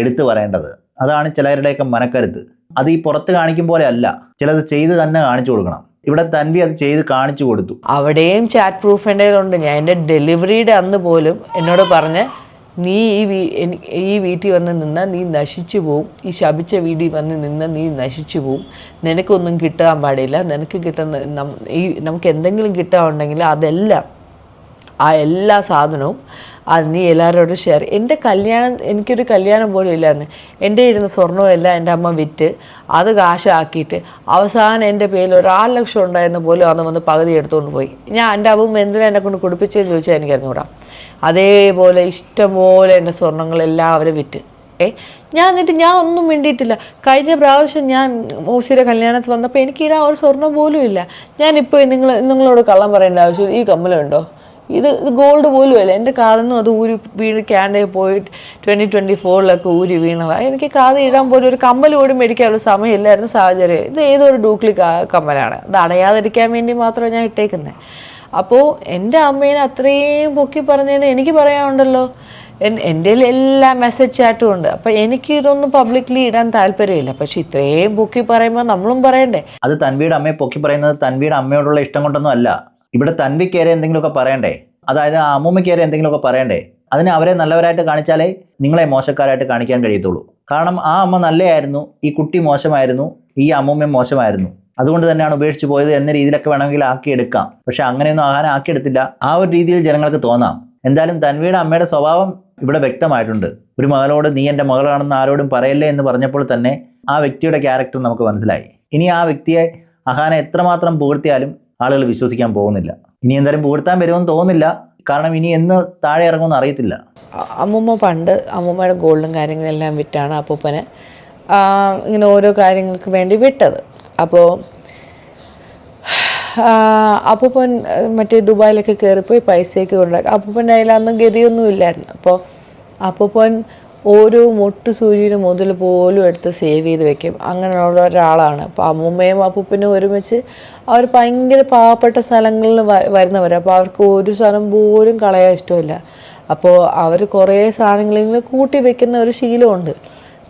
എടുത്തു പറയേണ്ടത്. അതാണ് ചിലരുടെയൊക്കെ മനക്കരുത്ത്. അത് ഈ പുറത്ത് കാണിക്കും പോലെ അല്ല, ചിലത് ചെയ്ത് തന്നെ കാണിച്ചു കൊടുക്കണം. ഇവിടെ തൻവി അത് ചെയ്ത് കാണിച്ചു കൊടുത്തു. അവിടെയും ചാറ്റ് പ്രൂഫ് എൻ്റെ ഉണ്ട്. ഞാൻ എൻ്റെ ഡെലിവറിയുടെ അന്ന് പോലും എന്നോട് പറഞ്ഞ് നീ ഈ വീട്ടിൽ വന്ന് നിന്നാൽ നീ നശിച്ചു പോവും, ഈ ശപിച്ച വീട്ടിൽ വന്ന് നിന്നാൽ നീ നശിച്ചു പോവും, നിനക്കൊന്നും കിട്ടാൻ പാടില്ല, നിനക്ക് കിട്ടുന്ന നമുക്ക് എന്തെങ്കിലും കിട്ടാനുണ്ടെങ്കിൽ അതെല്ലാം ആ എല്ലാ സാധനവും അത് നീ എല്ലാവരോടും ഷെയർ. എൻ്റെ കല്യാണം, എനിക്കൊരു കല്യാണം പോലും ഇല്ലായിരുന്നു. എൻ്റെ ഇരുന്ന സ്വർണ്ണമെല്ലാം എൻ്റെ അമ്മ വിറ്റ് അത് കാശാക്കിയിട്ട് അവസാനം എൻ്റെ പേരിൽ ഒരു 6 ലക്ഷം ഉണ്ടായിരുന്ന പോലും അന്ന് വന്ന് പകുതി എടുത്തുകൊണ്ട് പോയി. എൻ്റെ അമ്മ എന്തിനാ എന്നെ കൊണ്ട് കുടിപ്പിച്ചതെന്ന് ചോദിച്ചാൽ എനിക്കറിഞ്ഞൂടാ. അതേപോലെ ഇഷ്ടംപോലെ എൻ്റെ സ്വർണ്ണങ്ങളെല്ലാം അവർ വിറ്റ്. എന്നിട്ട് ഞാൻ ഒന്നും മിണ്ടിയിട്ടില്ല. കഴിഞ്ഞ പ്രാവശ്യം ഞാൻ മൂശിയുടെ കല്യാണത്തിൽ വന്നപ്പോൾ എനിക്കിടാൻ ഒരു സ്വർണ്ണം പോലും ഇല്ല. ഞാനിപ്പോൾ നിങ്ങളോട് കള്ളം പറയേണ്ട ആവശ്യം, ഈ കമ്മലുണ്ടോ, ഇത് ഗോൾഡ് പോലും അല്ല. എൻ്റെ കാതൊന്നും അത് ഊരി വീണ് ക്യാൻഡേ പോയി 2024 ഊരി വീണതാണ്. എനിക്ക് കാത് ഇടാൻ പോലും ഒരു കമ്മൽ കൂടി മേടിക്കാനുള്ള സമയമില്ലായിരുന്നു, സാഹചര്യം. ഇത് ഏതൊരു ഡൂക്ലി കമ്മലാണ്, അത് അടയാതിരിക്കാൻ വേണ്ടി മാത്രമാണ് ഞാൻ ഇട്ടേക്കുന്നത്. അപ്പോൾ എൻ്റെ അമ്മേനെ അത്രയും പൊക്കി പറഞ്ഞതിന് എനിക്ക് പറയാനുണ്ടല്ലോ. എൻ്റെ എല്ലാ മെസ്സേജ് ചാറ്റും ഉണ്ട്. അപ്പം എനിക്ക് ഇതൊന്നും പബ്ലിക്ലി ഇടാൻ താല്പര്യമില്ല. പക്ഷെ ഇത്രയും പൊക്കി പറയുമ്പോൾ നമ്മളും പറയണ്ടേ. അത് തൻവിയുടെ അമ്മയെ പൊക്കി പറയുന്നത് തൻവിയുടെ അമ്മയോടുള്ള ഇഷ്ടം കൊണ്ടൊന്നും അല്ല. ഇവിടെ തൻവിക്കേറെ എന്തെങ്കിലുമൊക്കെ പറയണ്ടേ, അതായത് ആ അമ്മൂമ്മക്കേറെ എന്തെങ്കിലുമൊക്കെ പറയണ്ടേ. അതിന് അവരെ നല്ലവരായിട്ട് കാണിച്ചാലേ നിങ്ങളെ മോശക്കാരായിട്ട് കാണിക്കാൻ കഴിയത്തുള്ളൂ. കാരണം ആ അമ്മ നല്ലതായിരുന്നു, ഈ കുട്ടി മോശമായിരുന്നു, ഈ അമ്മൂമ്മയും മോശമായിരുന്നു, അതുകൊണ്ട് തന്നെയാണ് ഉപേക്ഷിച്ച് പോയത് എന്ന രീതിയിലൊക്കെ വേണമെങ്കിൽ ആക്കിയെടുക്കാം. പക്ഷെ അങ്ങനെയൊന്നും ആഹാരം ആക്കിയെടുത്തില്ല. ആ ഒരു രീതിയിൽ ജനങ്ങൾക്ക് തോന്നാം. എന്തായാലും തൻവിയുടെ അമ്മയുടെ സ്വഭാവം ഇവിടെ വ്യക്തമായിട്ടുണ്ട്. ഒരു മകളോട് നീ എൻ്റെ മകളാണെന്ന് ആരോടും പറയല്ലേ എന്ന് പറഞ്ഞപ്പോൾ തന്നെ ആ വ്യക്തിയുടെ ക്യാരക്ടർ നമുക്ക് മനസ്സിലായി. ഇനി ആ വ്യക്തിയെ അഹാന എത്രമാത്രം പുകഴ്ത്തിയാലും ആളുകൾ വിശ്വസിക്കാൻ പോകുന്നില്ല. ഇനി എന്തായാലും പുകഴ്ത്താൻ വരുമെന്ന് തോന്നുന്നില്ല. കാരണം ഇനി എന്ന് താഴെ ഇറങ്ങുമെന്ന് അറിയത്തില്ല. അമ്മൂമ്മ പണ്ട് അമ്മൂമ്മയുടെ ഗോൾഡും കാര്യങ്ങളെല്ലാം വിറ്റാണ് അപ്പൂപ്പനെ ഇങ്ങനെ ഓരോ കാര്യങ്ങൾക്ക് വേണ്ടി വിട്ടത്. അപ്പോൾ അപ്പൂപ്പൻ മറ്റേ ദുബായിലൊക്കെ കയറിപ്പോയി പൈസയൊക്കെ ഉണ്ടാക്കി. അപ്പൂപ്പൻ്റെ കയ്യിൽ അന്നും ഗതിയൊന്നും ഇല്ലായിരുന്നു. അപ്പോൾ അപ്പൂപ്പൻ ഓരോ മുട്ടു സൂചിയുടെ മുതൽ പോലും എടുത്ത് സേവ് ചെയ്ത് വെക്കും. അങ്ങനെയുള്ള ഒരാളാണ്. അപ്പോൾ അമ്മൂമ്മയും അപ്പൂപ്പനും ഒരുമിച്ച് അവർ ഭയങ്കര പാവപ്പെട്ട സ്ഥലങ്ങളിൽ വരുന്നവർ. അപ്പോൾ അവർക്ക് ഒരു സ്ഥലം പോലും കളയാൻ ഇഷ്ടമില്ല. അപ്പോൾ അവർ കുറേ സാധനങ്ങളിങ്ങനെ കൂട്ടി വെക്കുന്ന ഒരു ശീലമുണ്ട്.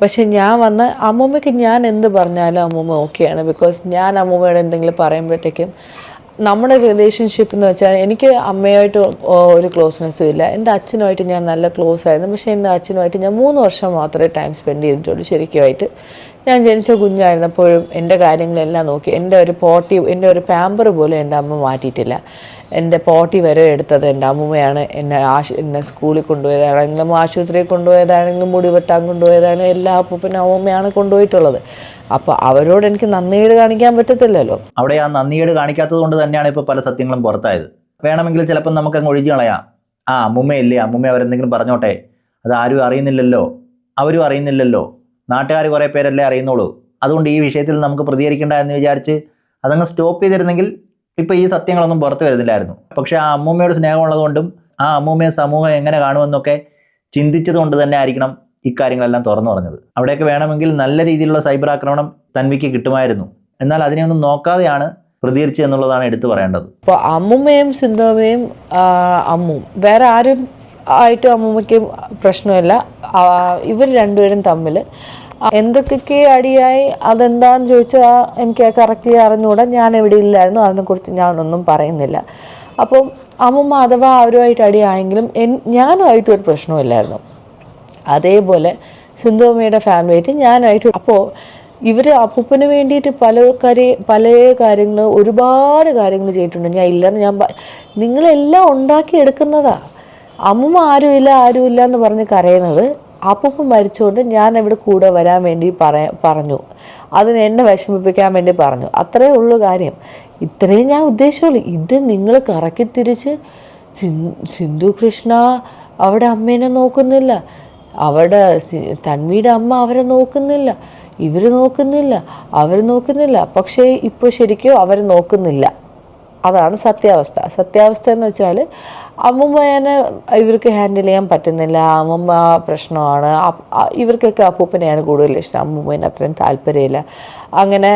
പക്ഷെ ഞാൻ വന്ന അമ്മൂമ്മയ്ക്ക് ഞാൻ എന്ത് പറഞ്ഞാലും അമ്മൂമ്മ ഓക്കെയാണ്. ബിക്കോസ് ഞാൻ അമ്മൂമ്മയോട് എന്തെങ്കിലും പറയുമ്പോഴത്തേക്കും നമ്മുടെ റിലേഷൻഷിപ്പ് എന്ന് വെച്ചാൽ എനിക്ക് അമ്മയുമായിട്ട് ഒരു ക്ലോസ്നെസ്സും ഇല്ല. എൻ്റെ അച്ഛനുമായിട്ട് ഞാൻ നല്ല ക്ലോസ് ആയിരുന്നു. പക്ഷേ എൻ്റെ അച്ഛനുമായിട്ട് ഞാൻ 3 വർഷം മാത്രമേ ടൈം സ്പെൻഡ് ചെയ്തിട്ടുള്ളൂ ശരിക്കുമായിട്ട്. ഞാൻ ജനിച്ച കുഞ്ഞായിരുന്നപ്പോഴും എൻ്റെ കാര്യങ്ങളെല്ലാം നോക്കി. എൻ്റെ ഒരു പാമ്പർ പോലും എൻ്റെ അമ്മ മാറ്റിയിട്ടില്ല. എൻ്റെ പോട്ടി വരെ എടുത്തത് എൻ്റെ അമ്മൂമ്മയാണ്. എന്നെ സ്കൂളിൽ കൊണ്ടുപോയതാണെങ്കിലും ആശുപത്രിയിൽ കൊണ്ടുപോയതാണെങ്കിലും മുടി വെട്ടാൻ കൊണ്ടുപോയതാണെങ്കിലും എല്ലാ അപ്പൂപ്പനും അമ്മൂമ്മയാണ് കൊണ്ടുപോയിട്ടുള്ളത്. അപ്പോൾ അവരോട് എനിക്ക് നന്ദിയേട് കാണിക്കാൻ പറ്റത്തില്ലല്ലോ. അവിടെ ആ നന്ദിയേട് കാണിക്കാത്തത് കൊണ്ട് തന്നെയാണ് ഇപ്പോൾ പല സത്യങ്ങളും പുറത്തായത്. വേണമെങ്കിൽ ചിലപ്പം നമുക്കങ്ങ് ഒഴിഞ്ഞു കളയാം. അമ്മൂമ്മയല്ലേ, അമ്മൂമ്മ അവരെന്തെങ്കിലും പറഞ്ഞോട്ടെ, അത് ആരും അറിയുന്നില്ലല്ലോ, അവരും അറിയുന്നില്ലല്ലോ, നാട്ടുകാർ കുറേ പേരല്ലേ അറിയുന്നുള്ളൂ, അതുകൊണ്ട് ഈ വിഷയത്തിൽ നമുക്ക് പ്രതികരിക്കേണ്ട എന്ന് വിചാരിച്ച് അതങ്ങ് സ്റ്റോപ്പ് ചെയ്തിരുന്നെങ്കിൽ ഇപ്പോൾ ഈ സത്യങ്ങളൊന്നും പുറത്തു വരുന്നില്ലായിരുന്നു. പക്ഷേ ആ അമ്മൂമ്മയോട് സ്നേഹമുള്ളതുകൊണ്ടും ആ അമ്മൂമ്മയെ സമൂഹം എങ്ങനെ കാണുമെന്നൊക്കെ ചിന്തിച്ചത് കൊണ്ട് തന്നെ ആയിരിക്കണം ഇക്കാര്യങ്ങളെല്ലാം തുറന്നു പറഞ്ഞത്. അവിടെയൊക്കെ വേണമെങ്കിൽ നല്ല രീതിയിലുള്ള സൈബർ ആക്രമണം തൻവിക്ക് കിട്ടുമായിരുന്നു. എന്നാൽ അതിനെയൊന്നും നോക്കാതെയാണ് പ്രതികരിച്ചത് എന്നുള്ളതാണ് എടുത്തു പറയേണ്ടത്. അപ്പോൾ അമ്മൂമ്മയും സിന്ധുവമ്മയും അമ്മും വേറെ ആരും ആയിട്ടും അമ്മൂമ്മയ്ക്കും പ്രശ്നമില്ല. ഇവർ രണ്ടുപേരും തമ്മിൽ എന്തൊക്കെ അടിയായി അതെന്താന്ന് ചോദിച്ചാൽ എനിക്ക് കറക്റ്റ്ലി അറിഞ്ഞുകൂടാ. ഞാൻ എവിടെ ഇല്ലായിരുന്നു, അതിനെക്കുറിച്ച് ഞാനൊന്നും പറയുന്നില്ല. അപ്പം അമ്മൂമ്മ അഥവാ അവരുമായിട്ട് അടിയായെങ്കിലും ഞാനുമായിട്ടും ഒരു പ്രശ്നമില്ലായിരുന്നു. അതേപോലെ സിന്ധുവമ്മയുടെ ഫാമിലിയായിട്ട് ഞാനായിട്ട്. അപ്പോൾ ഇവർ അപ്പൂപ്പന് വേണ്ടിയിട്ട് പല കാര്യങ്ങൾ ഒരുപാട് കാര്യങ്ങൾ ചെയ്തിട്ടുണ്ട്. ഞാൻ ഇല്ലെന്ന് നിങ്ങളെല്ലാം ഉണ്ടാക്കിയെടുക്കുന്നതാണ്. അമ്മൂമ്മ ആരുമില്ല എന്ന് പറഞ്ഞ് കരയുന്നത് അപ്പൂപ്പൻ മരിച്ചുകൊണ്ട് ഞാൻ ഇവിടെ കൂടെ വരാൻ വേണ്ടി പറഞ്ഞു. അതിന് എന്നെ വിഷമിപ്പിക്കാൻ വേണ്ടി പറഞ്ഞു. അത്രയേ ഉള്ളൂ കാര്യം. ഇത്രയും ഞാൻ ഉദ്ദേശിച്ചുള്ളൂ. ഇത് നിങ്ങൾ കറക്കി തിരിച്ച് സിന്ധു കൃഷ്ണ അവിടെ അമ്മേനെ നോക്കുന്നില്ല, അവിടെ തൻവിയുടെ അമ്മ അവരെ നോക്കുന്നില്ല, ഇവർ നോക്കുന്നില്ല, അവർ നോക്കുന്നില്ല. പക്ഷേ ഇപ്പോൾ ശരിക്കും അവർ നോക്കുന്നില്ല. അതാണ് സത്യാവസ്ഥ എന്ന് വെച്ചാൽ അമ്മൂമ്മേനെ ഇവർക്ക് ഹാൻഡിൽ ചെയ്യാൻ പറ്റുന്നില്ല. അമ്മൂമ്മ പ്രശ്നമാണ്. ഇവർക്കൊക്കെ അപ്പൂപ്പനെയാണ് കൂടുതൽ ഇഷ്ടം. അമ്മൂമ്മേനെ അത്രയും താല്പര്യമില്ല. അങ്ങനെ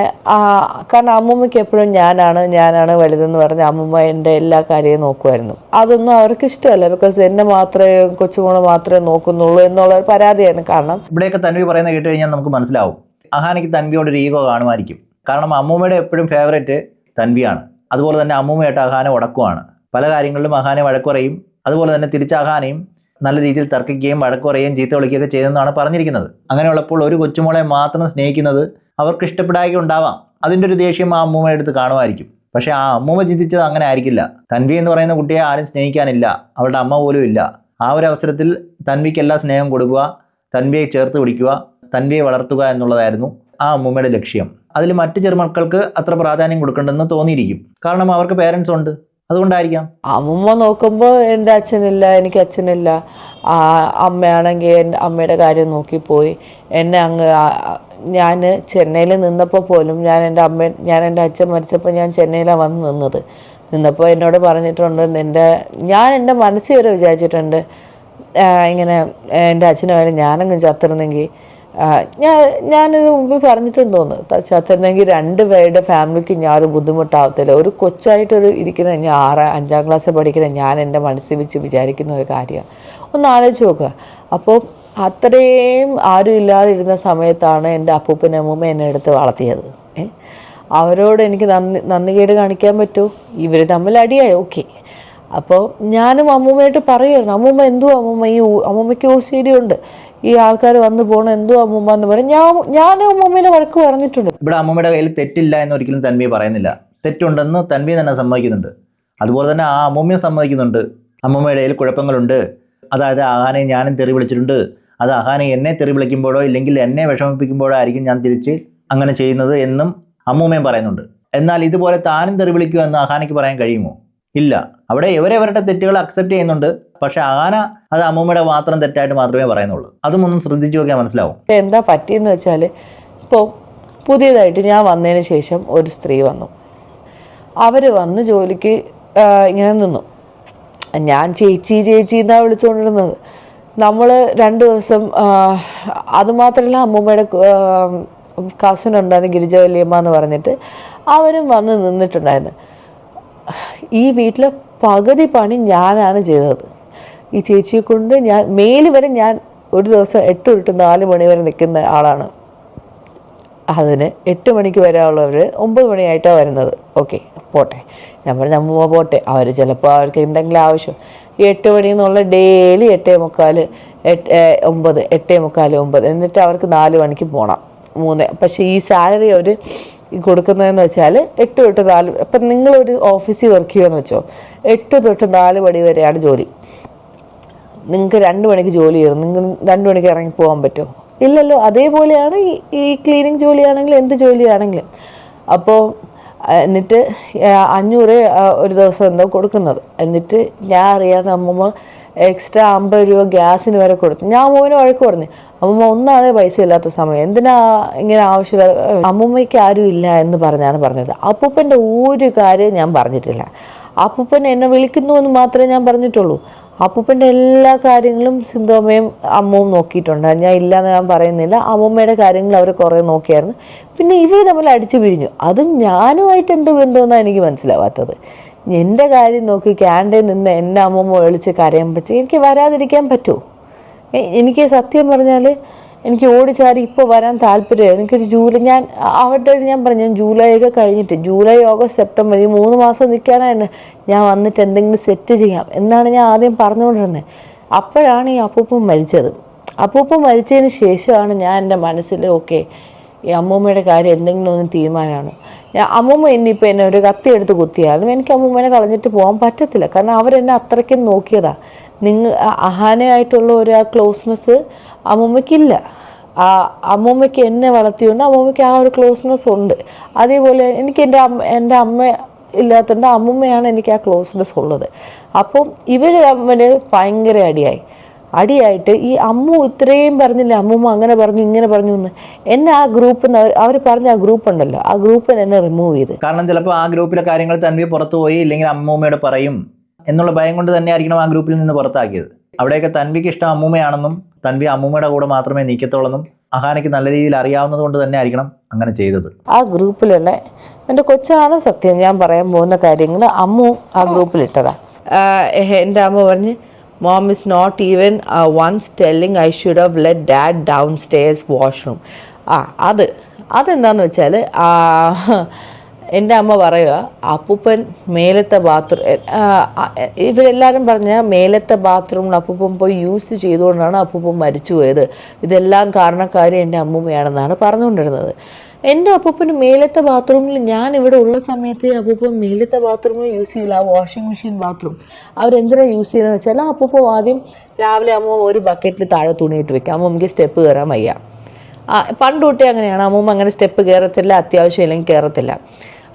കാരണം അമ്മൂമ്മയ്ക്ക് എപ്പോഴും ഞാനാണ് വലുതെന്ന് പറഞ്ഞ് അമ്മൂമ്മ എൻ്റെ എല്ലാ കാര്യവും നോക്കുമായിരുന്നു. അതൊന്നും അവർക്ക് ഇഷ്ടമല്ല. ബിക്കോസ് എന്നെ മാത്രമേ കൊച്ചുമോളെ മാത്രമേ നോക്കുന്നുള്ളൂ എന്നുള്ള ഒരു പരാതിയായിരുന്നു. കാരണം ഇവിടെയൊക്കെ തൻവി പറയുന്നത് കേട്ട് കഴിഞ്ഞാൽ നമുക്ക് മനസ്സിലാവും അഹാനയ്ക്ക് തൻവിയോട് ഒരു ഈഗോ കാണുമായിരിക്കും. കാരണം അമ്മൂമ്മയുടെ എപ്പോഴും ഫേവറേറ്റ് തൻവിയാണ്. അതുപോലെ തന്നെ അമ്മൂമ്മയായിട്ട് അഹാന ഉടക്കുവാണ്. പല കാര്യങ്ങളിലും അഹാനെ വഴക്കുറയും. അതുപോലെ തന്നെ തിരിച്ച് അഹാനയും നല്ല രീതിയിൽ തർക്കിക്കുകയും വഴക്ക് പറയുകയും ചീത്ത വിളിക്കുകയൊക്കെ ചെയ്തെന്നാണ് പറഞ്ഞിരിക്കുന്നത്. അങ്ങനെയുള്ളപ്പോൾ ഒരു കൊച്ചുമോളെ മാത്രം സ്നേഹിക്കുന്നത് അവർക്ക് ഇഷ്ടപ്പെടാതെ ഉണ്ടാവാം. അതിൻ്റെ ഒരു ദേഷ്യം ആ അമ്മൂമ്മയുടെ അടുത്ത് കാണുമായിരിക്കും. പക്ഷേ ആ അമ്മൂമ്മ ചിന്തിച്ചത് അങ്ങനെ ആയിരിക്കില്ല. തൻവി എന്ന് പറയുന്ന കുട്ടിയെ ആരും സ്നേഹിക്കാനില്ല, അവളുടെ അമ്മ പോലും ഇല്ല. ആ ഒരു അവസരത്തിൽ തൻവിക്ക് എല്ലാ സ്നേഹം കൊടുക്കുക, തൻവിയെ ചേർത്ത് പിടിക്കുക, തൻവിയെ വളർത്തുക എന്നുള്ളതായിരുന്നു ആ അമ്മൂമ്മയുടെ ലക്ഷ്യം. അതിൽ മറ്റ് ചെറുമക്കൾക്ക് അത്ര പ്രാധാന്യം കൊടുക്കണ്ടെന്ന് തോന്നിയിരിക്കും. കാരണം അവർക്ക് പേരൻസ് ഉണ്ട്, അതുകൊണ്ടായിരിക്കാം. അമ്മൂമ്മ നോക്കുമ്പോൾ എൻ്റെ അച്ഛനില്ല, എനിക്ക് അച്ഛനില്ല. അമ്മയാണെങ്കിൽ എൻ്റെ അമ്മയുടെ കാര്യം നോക്കിപ്പോയി. എന്നെ അങ്ങ് ഞാൻ ചെന്നൈയിൽ നിന്നപ്പോൾ പോലും ഞാൻ എൻ്റെ അച്ഛൻ മരിച്ചപ്പോൾ ഞാൻ ചെന്നൈയിലാണ് വന്ന് നിന്നപ്പോൾ എന്നോട് പറഞ്ഞിട്ടുണ്ട്, ഞാൻ എൻ്റെ മനസ്സിൽ വരെ വിചാരിച്ചിട്ടുണ്ട് ഇങ്ങനെ എൻ്റെ അച്ഛന് വേണ്ടി ഞാനങ്ങ് ചത്തിരുന്നെങ്കിൽ, ഞാനിത് മുമ്പ് പറഞ്ഞിട്ടുണ്ടെന്ന് തോന്നുന്നു, ചത്തിരുന്നെങ്കിൽ 2 പേരുടെ ഫാമിലിക്ക് ഞാനൊരു ബുദ്ധിമുട്ടാവത്തില്ല. ഒരു കൊച്ചായിട്ടൊരു ഇരിക്കുന്ന ഞാൻ 5ാം ക്ലാസ്സിൽ പഠിക്കുന്ന ഞാൻ എൻ്റെ മനസ്സിൽ വെച്ച് വിചാരിക്കുന്ന ഒരു കാര്യമാണ്. ഒന്ന് ആലോചിച്ച് നോക്കുക. അപ്പോൾ അത്രയും ആരും ഇല്ലാതിരുന്ന സമയത്താണ് എൻ്റെ അപ്പൂപ്പനും അമ്മൂമ്മ എന്നെ എടുത്ത് വളർത്തിയത്. അവരോട് എനിക്ക് നന്ദികേട് കാണിക്കാൻ പറ്റുമോ? ഇവർ തമ്മിൽ അടിയായി, ഓക്കെ. അപ്പോൾ ഞാനും അമ്മൂമ്മയായിട്ട് പറയുമായിരുന്നു, അമ്മൂമ്മ എന്തുവാ അമ്മൂമ്മ, ഈ അമ്മൂമ്മയ്ക്ക് OCD ഉണ്ട്, ഈ ആൾക്കാർ വന്നു പോകണം, എന്തോ അമ്മൂമ്മ എന്ന് പറയും. ഞാനും അമ്മൂമ്മേനെ വഴക്ക് പറഞ്ഞിട്ടുണ്ട്. ഇവിടെ അമ്മൂമ്മയുടെ കയ്യിൽ തെറ്റില്ല എന്ന് ഒരിക്കലും തൻവി പറയുന്നില്ല. തെറ്റുണ്ടെന്ന് തൻവി തന്നെ സമ്മതിക്കുന്നുണ്ട്. അതുപോലെ തന്നെ ആ അമ്മൂമ്മയെ സമ്മതിക്കുന്നുണ്ട്. അമ്മൂമ്മയുടെ കയ്യിൽ കുഴപ്പങ്ങളുണ്ട്. അതായത് ആഹാനെ ഞാനും തെറി വിളിച്ചിട്ടുണ്ട്. അത് ആഹാനെ എന്നെ തെറി വിളിക്കുമ്പോഴോ ഇല്ലെങ്കിൽ എന്നെ വിഷമിപ്പിക്കുമ്പോഴോ ആയിരിക്കും ഞാൻ തിരിച്ച് അങ്ങനെ ചെയ്യുന്നത് എന്നും അമ്മൂമ്മയും പറയുന്നുണ്ട്. എന്നാൽ ഇതുപോലെ താനും തെറി വിളിക്കുക എന്ന് ആഹാനയ്ക്ക് പറയാൻ കഴിയുമോ? ഇല്ല. അവിടെ ഇവരവരുടെ തെറ്റുകൾ അക്സെപ്റ്റ് ചെയ്യുന്നുണ്ട്. പക്ഷെ ആന അത് അമ്മൂമ്മയുടെ മാത്രം തെറ്റായിട്ട് മാത്രമേ പറയുന്നുള്ളൂ. അതും ഒന്നും ശ്രദ്ധിച്ചു നോക്കിയാൽ മനസ്സിലാവും. എന്താ പറ്റിയെന്ന് വെച്ചാൽ, ഇപ്പോൾ പുതിയതായിട്ട് ഞാൻ വന്നതിന് ശേഷം ഒരു സ്ത്രീ വന്നു. അവർ വന്ന് ജോലിക്ക് ഇങ്ങനെ നിന്നു. ഞാൻ ചേച്ചി എന്നാണ് വിളിച്ചുകൊണ്ടിരുന്നത്. നമ്മൾ 2 ദിവസം, അതുമാത്രമല്ല അമ്മൂമ്മയുടെ കസിൻ ഉണ്ടായിരുന്നു, ഗിരിജ വല്യമ്മ എന്ന് പറഞ്ഞിട്ട്, അവരും വന്ന് നിന്നിട്ടുണ്ടായിരുന്നു. ഈ വീട്ടിലെ പകുതി പണി ഞാനാണ് ചെയ്തത്. ഈ ചേച്ചിയെ കൊണ്ട് മേല് വരെ ഞാൻ ഒരു ദിവസം 8 തൊട്ട് 4 മണി വരെ നിൽക്കുന്ന ആളാണ്. അതിന് 8 മണിക്ക് വരാനുള്ളവർ 9 മണിയായിട്ടാണ് വരുന്നത്. ഓക്കെ, പോട്ടെ. ഞാൻ പറഞ്ഞ അമ്മൂമ്മ പോട്ടെ, അവർ ചിലപ്പോൾ അവർക്ക് എന്തെങ്കിലും ആവശ്യം. ഈ 8 മണി എന്നുള്ള ഡെയിലി 8:45, 9, 8:45, 9, എന്നിട്ട് അവർക്ക് 4 മണിക്ക് പോകണം 3. പക്ഷേ ഈ സാലറി അവർ കൊടുക്കുന്നതെന്ന് വെച്ചാൽ 8 തൊട്ട് 4. അപ്പം നിങ്ങളൊരു ഓഫീസിൽ വർക്ക് ചെയ്യുമെന്ന് വെച്ചോ, 8 തൊട്ട് 4 മണി വരെയാണ് ജോലി. നിങ്ങൾക്ക് 2 മണിക്ക് ജോലി ചെയ്യണം, നിങ്ങൾ 2 മണിക്ക് ഇറങ്ങി പോകാൻ പറ്റുമോ? ഇല്ലല്ലോ. അതേപോലെയാണ് ഈ ക്ലീനിങ് ജോലിയാണെങ്കിലും എന്ത് ജോലിയാണെങ്കിലും. അപ്പോൾ എന്നിട്ട് 500 ഒരു ദിവസം എന്തോ കൊടുക്കുന്നത്. എന്നിട്ട് ഞാൻ അറിയാതെ അമ്മൂമ്മ എക്സ്ട്രാ 50 രൂപ ഗ്യാസിന് വരെ കൊടുത്തു. ഞാൻ അമ്മൂമ്മനെ വഴക്ക് പറഞ്ഞു, അമ്മൂമ്മ ഒന്നാതെ പൈസ ഇല്ലാത്ത സമയം എന്തിനാ ഇങ്ങനെ ആവശ്യമില്ല. അമ്മൂമ്മയ്ക്ക് ആരും ഇല്ല എന്ന് പറഞ്ഞാണ് പറഞ്ഞത്. അപ്പൂപ്പൻ്റെ ഒരു കാര്യം ഞാൻ പറഞ്ഞിട്ടില്ല. അപ്പൂപ്പൻ എന്നെ വിളിക്കുന്നു എന്ന് മാത്രമേ ഞാൻ പറഞ്ഞിട്ടുള്ളൂ. അപ്പൂപ്പൻ്റെ എല്ലാ കാര്യങ്ങളും സിന്ധുവമ്മയും അമ്മവും നോക്കിയിട്ടുണ്ട്. ഞാൻ ഇല്ലയെന്ന് ഞാൻ പറയുന്നില്ല. അമ്മൂമ്മയുടെ കാര്യങ്ങൾ അവർ കുറേ നോക്കിയായിരുന്നു. പിന്നെ ഇവർ തമ്മിൽ അടിച്ചു പിരിഞ്ഞു. അതും ഞാനുമായിട്ട് എന്ത് ബന്ധമെന്നാണ് എനിക്ക് മനസ്സിലാവാത്തത്. എൻ്റെ കാര്യം നോക്കി ക്യാൻറ്റീനിൽ നിന്ന് എൻ്റെ അമ്മൂമ്മ വിളിച്ച് കരയുമ്പോഴേക്ക് എനിക്ക് വരാതിരിക്കാൻ പറ്റുമോ? എനിക്ക് സത്യം പറഞ്ഞാൽ എനിക്ക് ഓടിച്ചാടി ഇപ്പോൾ വരാൻ താല്പര്യമാണ്. എനിക്കൊരു ഞാൻ പറഞ്ഞു, ജൂലൈ ഒക്കെ കഴിഞ്ഞിട്ട്, ജൂലൈ, ഓഗസ്റ്റ്, സെപ്റ്റംബർ, ഈ 3 മാസം നിൽക്കാനായിരുന്നു ഞാൻ വന്നിട്ട് എന്തെങ്കിലും സെറ്റ് ചെയ്യാം എന്നാണ് ഞാൻ ആദ്യം പറഞ്ഞുകൊണ്ടിരുന്നത്. അപ്പോഴാണ് ഈ അപ്പൂപ്പൻ മരിച്ചത്. അപ്പൂപ്പൻ മരിച്ചതിന് ശേഷമാണ് ഞാൻ എൻ്റെ മനസ്സിൽ ഓക്കെ, ഈ അമ്മൂമ്മയുടെ കാര്യം എന്തെങ്കിലും ഒന്ന് തീരുമാനമാണ്. അമ്മൂമ്മ ഇനിയിപ്പോൾ എന്നെ ഒരു കത്തി എടുത്ത് കുത്തിയാലും എനിക്ക് അമ്മൂമ്മനെ കളഞ്ഞിട്ട് പോകാൻ പറ്റത്തില്ല. കാരണം അവരെന്നെ അത്രയ്ക്കും നോക്കിയതാണ്. അഹാനയായിട്ടുള്ള ഒരു ക്ലോസ്നെസ് അമ്മൂമ്മയ്ക്കില്ല. അമ്മൂമ്മയ്ക്ക് എന്നെ വളർത്തിയുണ്ട്, അമ്മൂമ്മയ്ക്ക് ആ ഒരു ക്ലോസ്നെസ് ഉണ്ട്. അതേപോലെ എനിക്ക് എൻ്റെ അമ്മ ഇല്ലാത്തതുകൊണ്ട് അമ്മൂമ്മയാണ് എനിക്ക് ആ ക്ലോസ്നെസ് ഉള്ളത്. അപ്പം ഇവർ തമ്മിൽ ഭയങ്കര അടിയായിട്ട് ഈ അമ്മു ഇത്രയും പറഞ്ഞില്ലേ, അമ്മൂമ്മ അങ്ങനെ പറഞ്ഞു ഇങ്ങനെ പറഞ്ഞു എന്ന് എന്നെ ആ ഗ്രൂപ്പിൽ നിന്ന് അവർ പറഞ്ഞ ആ ഗ്രൂപ്പ് ഉണ്ടല്ലോ, ആ ഗ്രൂപ്പിൽ എന്നെ റിമൂവ് ചെയ്ത്. കാരണം ചിലപ്പോൾ ആ ഗ്രൂപ്പിലെ കാര്യങ്ങൾ തൻവി പുറത്തു പോയി ഇല്ലെങ്കിൽ അമ്മൂമ്മയോട് പറയും എന്നുള്ള ഭയം കൊണ്ട് തന്നെ ആയിരിക്കണം ആ ഗ്രൂപ്പിൽ നിന്ന് പുറത്താക്കിയത്. അവിടെയൊക്കെ തൻവിക്ക് ഇഷ്ടം അമ്മൂമ്മയാണെന്നും തൻവി അമ്മൂമ്മയുടെ കൂടെ മാത്രമേ നീക്കത്തുള്ളെന്നും അഹാനയ്ക്ക് നല്ല രീതിയിൽ അറിയാവുന്നത് കൊണ്ട് തന്നെ ആയിരിക്കണം അങ്ങനെ ചെയ്തത്. ആ ഗ്രൂപ്പിലുള്ള എൻ്റെ കൊച്ചാണ് സത്യം ഞാൻ പറയാൻ പോകുന്ന കാര്യങ്ങൾ അമ്മു ആ ഗ്രൂപ്പിലിട്ടതാ. എൻ്റെ അമ്മ പറഞ്ഞ്, Mom is not even once telling I should have let Dad downstairs washroom. അതെന്താണെന്ന് വെച്ചാൽ എൻ്റെ അമ്മ പറയുക അപ്പൂപ്പൻ മേലത്തെ ബാത്റൂം, ഇവരെല്ലാവരും പറഞ്ഞ മേലത്തെ ബാത്റൂമിൽ അപ്പൂപ്പൻ പോയി യൂസ് ചെയ്തുകൊണ്ടാണ് അപ്പൂപ്പൻ മരിച്ചു പോയത്, ഇതെല്ലാം കാരണക്കാരി എൻ്റെ അമ്മൂമ്മയാണെന്നാണ് പറഞ്ഞുകൊണ്ടിരുന്നത്. എൻ്റെ അപ്പൂപ്പന് മേലത്തെ ബാത്റൂമിൽ ഞാൻ ഇവിടെ ഉള്ള സമയത്ത് അപ്പൂപ്പൻ മേലത്തെ ബാത്റൂമിൽ യൂസ് ചെയ്യില്ല, ആ വാഷിംഗ് മെഷീൻ ബാത്റൂം. അവരെന്തിനാണ് യൂസ് ചെയ്യുന്നതെന്ന് വെച്ചാൽ അപ്പൂപ്പൻ ആദ്യം രാവിലെ അമ്മ ഒരു ബക്കറ്റിൽ താഴെ തുണിയിട്ട് വെക്കാം, അമ്മൂമ്മയ്ക്ക് സ്റ്റെപ്പ് കയറാൻ വയ്യ. പണ്ട് തൊട്ടേ അങ്ങനെയാണ്, അമ്മൂമ്മ അങ്ങനെ സ്റ്റെപ്പ് കയറത്തില്ല, അത്യാവശ്യം ഇല്ലെങ്കിൽ കയറത്തില്ല.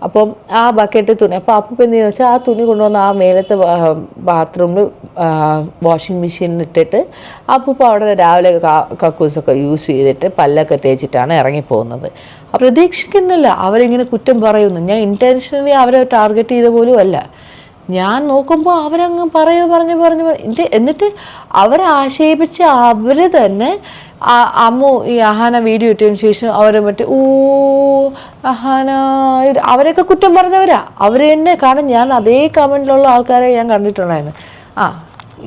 അപ്പം ആ ബക്കറ്റ് തുണി, അപ്പോൾ അപ്പൂപ്പൻ എന്തെന്ന് വെച്ചാൽ ആ തുണി കൊണ്ടുവന്ന് ആ മേലത്തെ ബാത്റൂമിൽ വാഷിംഗ് മെഷീനിൽ ഇട്ടിട്ട് അപ്പൂപ്പ അവിടെ രാവിലെ കക്കൂസൊക്കെ യൂസ് ചെയ്തിട്ട് പല്ലൊക്കെ തേച്ചിട്ടാണ് ഇറങ്ങിപ്പോകുന്നത്. പ്രതീക്ഷിക്കുന്നില്ല അവരിങ്ങനെ കുറ്റം പറയുന്നു. ഞാൻ ഇൻറ്റൻഷനലി അവരെ ടാർഗറ്റ് ചെയ്ത പോലും അല്ല. ഞാൻ നോക്കുമ്പോൾ അവരങ്ങ് പറഞ്ഞ് എന്നിട്ട് അവരെ ആക്ഷേപിച്ച് അവർ തന്നെ അമ്മു ഈ അഹാന വീഡിയോ ഇട്ടതിന് ശേഷം അവരെ മറ്റേ അഹാന ഇത് അവരൊക്കെ കുറ്റം പറഞ്ഞവരാ അവർ തന്നെ. കാരണം ഞാൻ അതേ കമൻറ്റിലുള്ള ആൾക്കാരെ ഞാൻ കണ്ടിട്ടുണ്ടായിരുന്നു.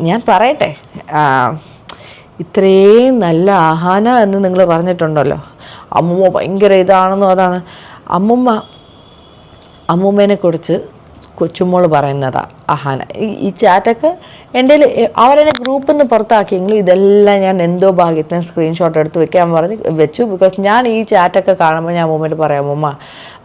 ഞാൻ പറയട്ടെ, ഇത്രയും നല്ല അഹാന എന്ന് നിങ്ങൾ പറഞ്ഞിട്ടുണ്ടല്ലോ, അമ്മൂമ്മ ഭയങ്കര ഇതാണെന്നോ അതാണ്. അമ്മൂമ്മേനെ കുറിച്ച് കൊച്ചുമോള് പറയുന്നതാ അഹാന. ഈ ചാറ്റൊക്കെ എൻ്റെ അവരെന്നെ ഗ്രൂപ്പിൽ നിന്ന് പുറത്താക്കിയെങ്കിൽ ഇതെല്ലാം ഞാൻ എന്തോ ഭാഗ്യത്തിന് സ്ക്രീൻഷോട്ട് എടുത്ത് വെച്ചു. ബിക്കോസ് ഞാൻ ഈ ചാറ്റൊക്കെ കാണുമ്പോൾ ഞാൻ അമ്മൂമ്മയോട് പറയാം,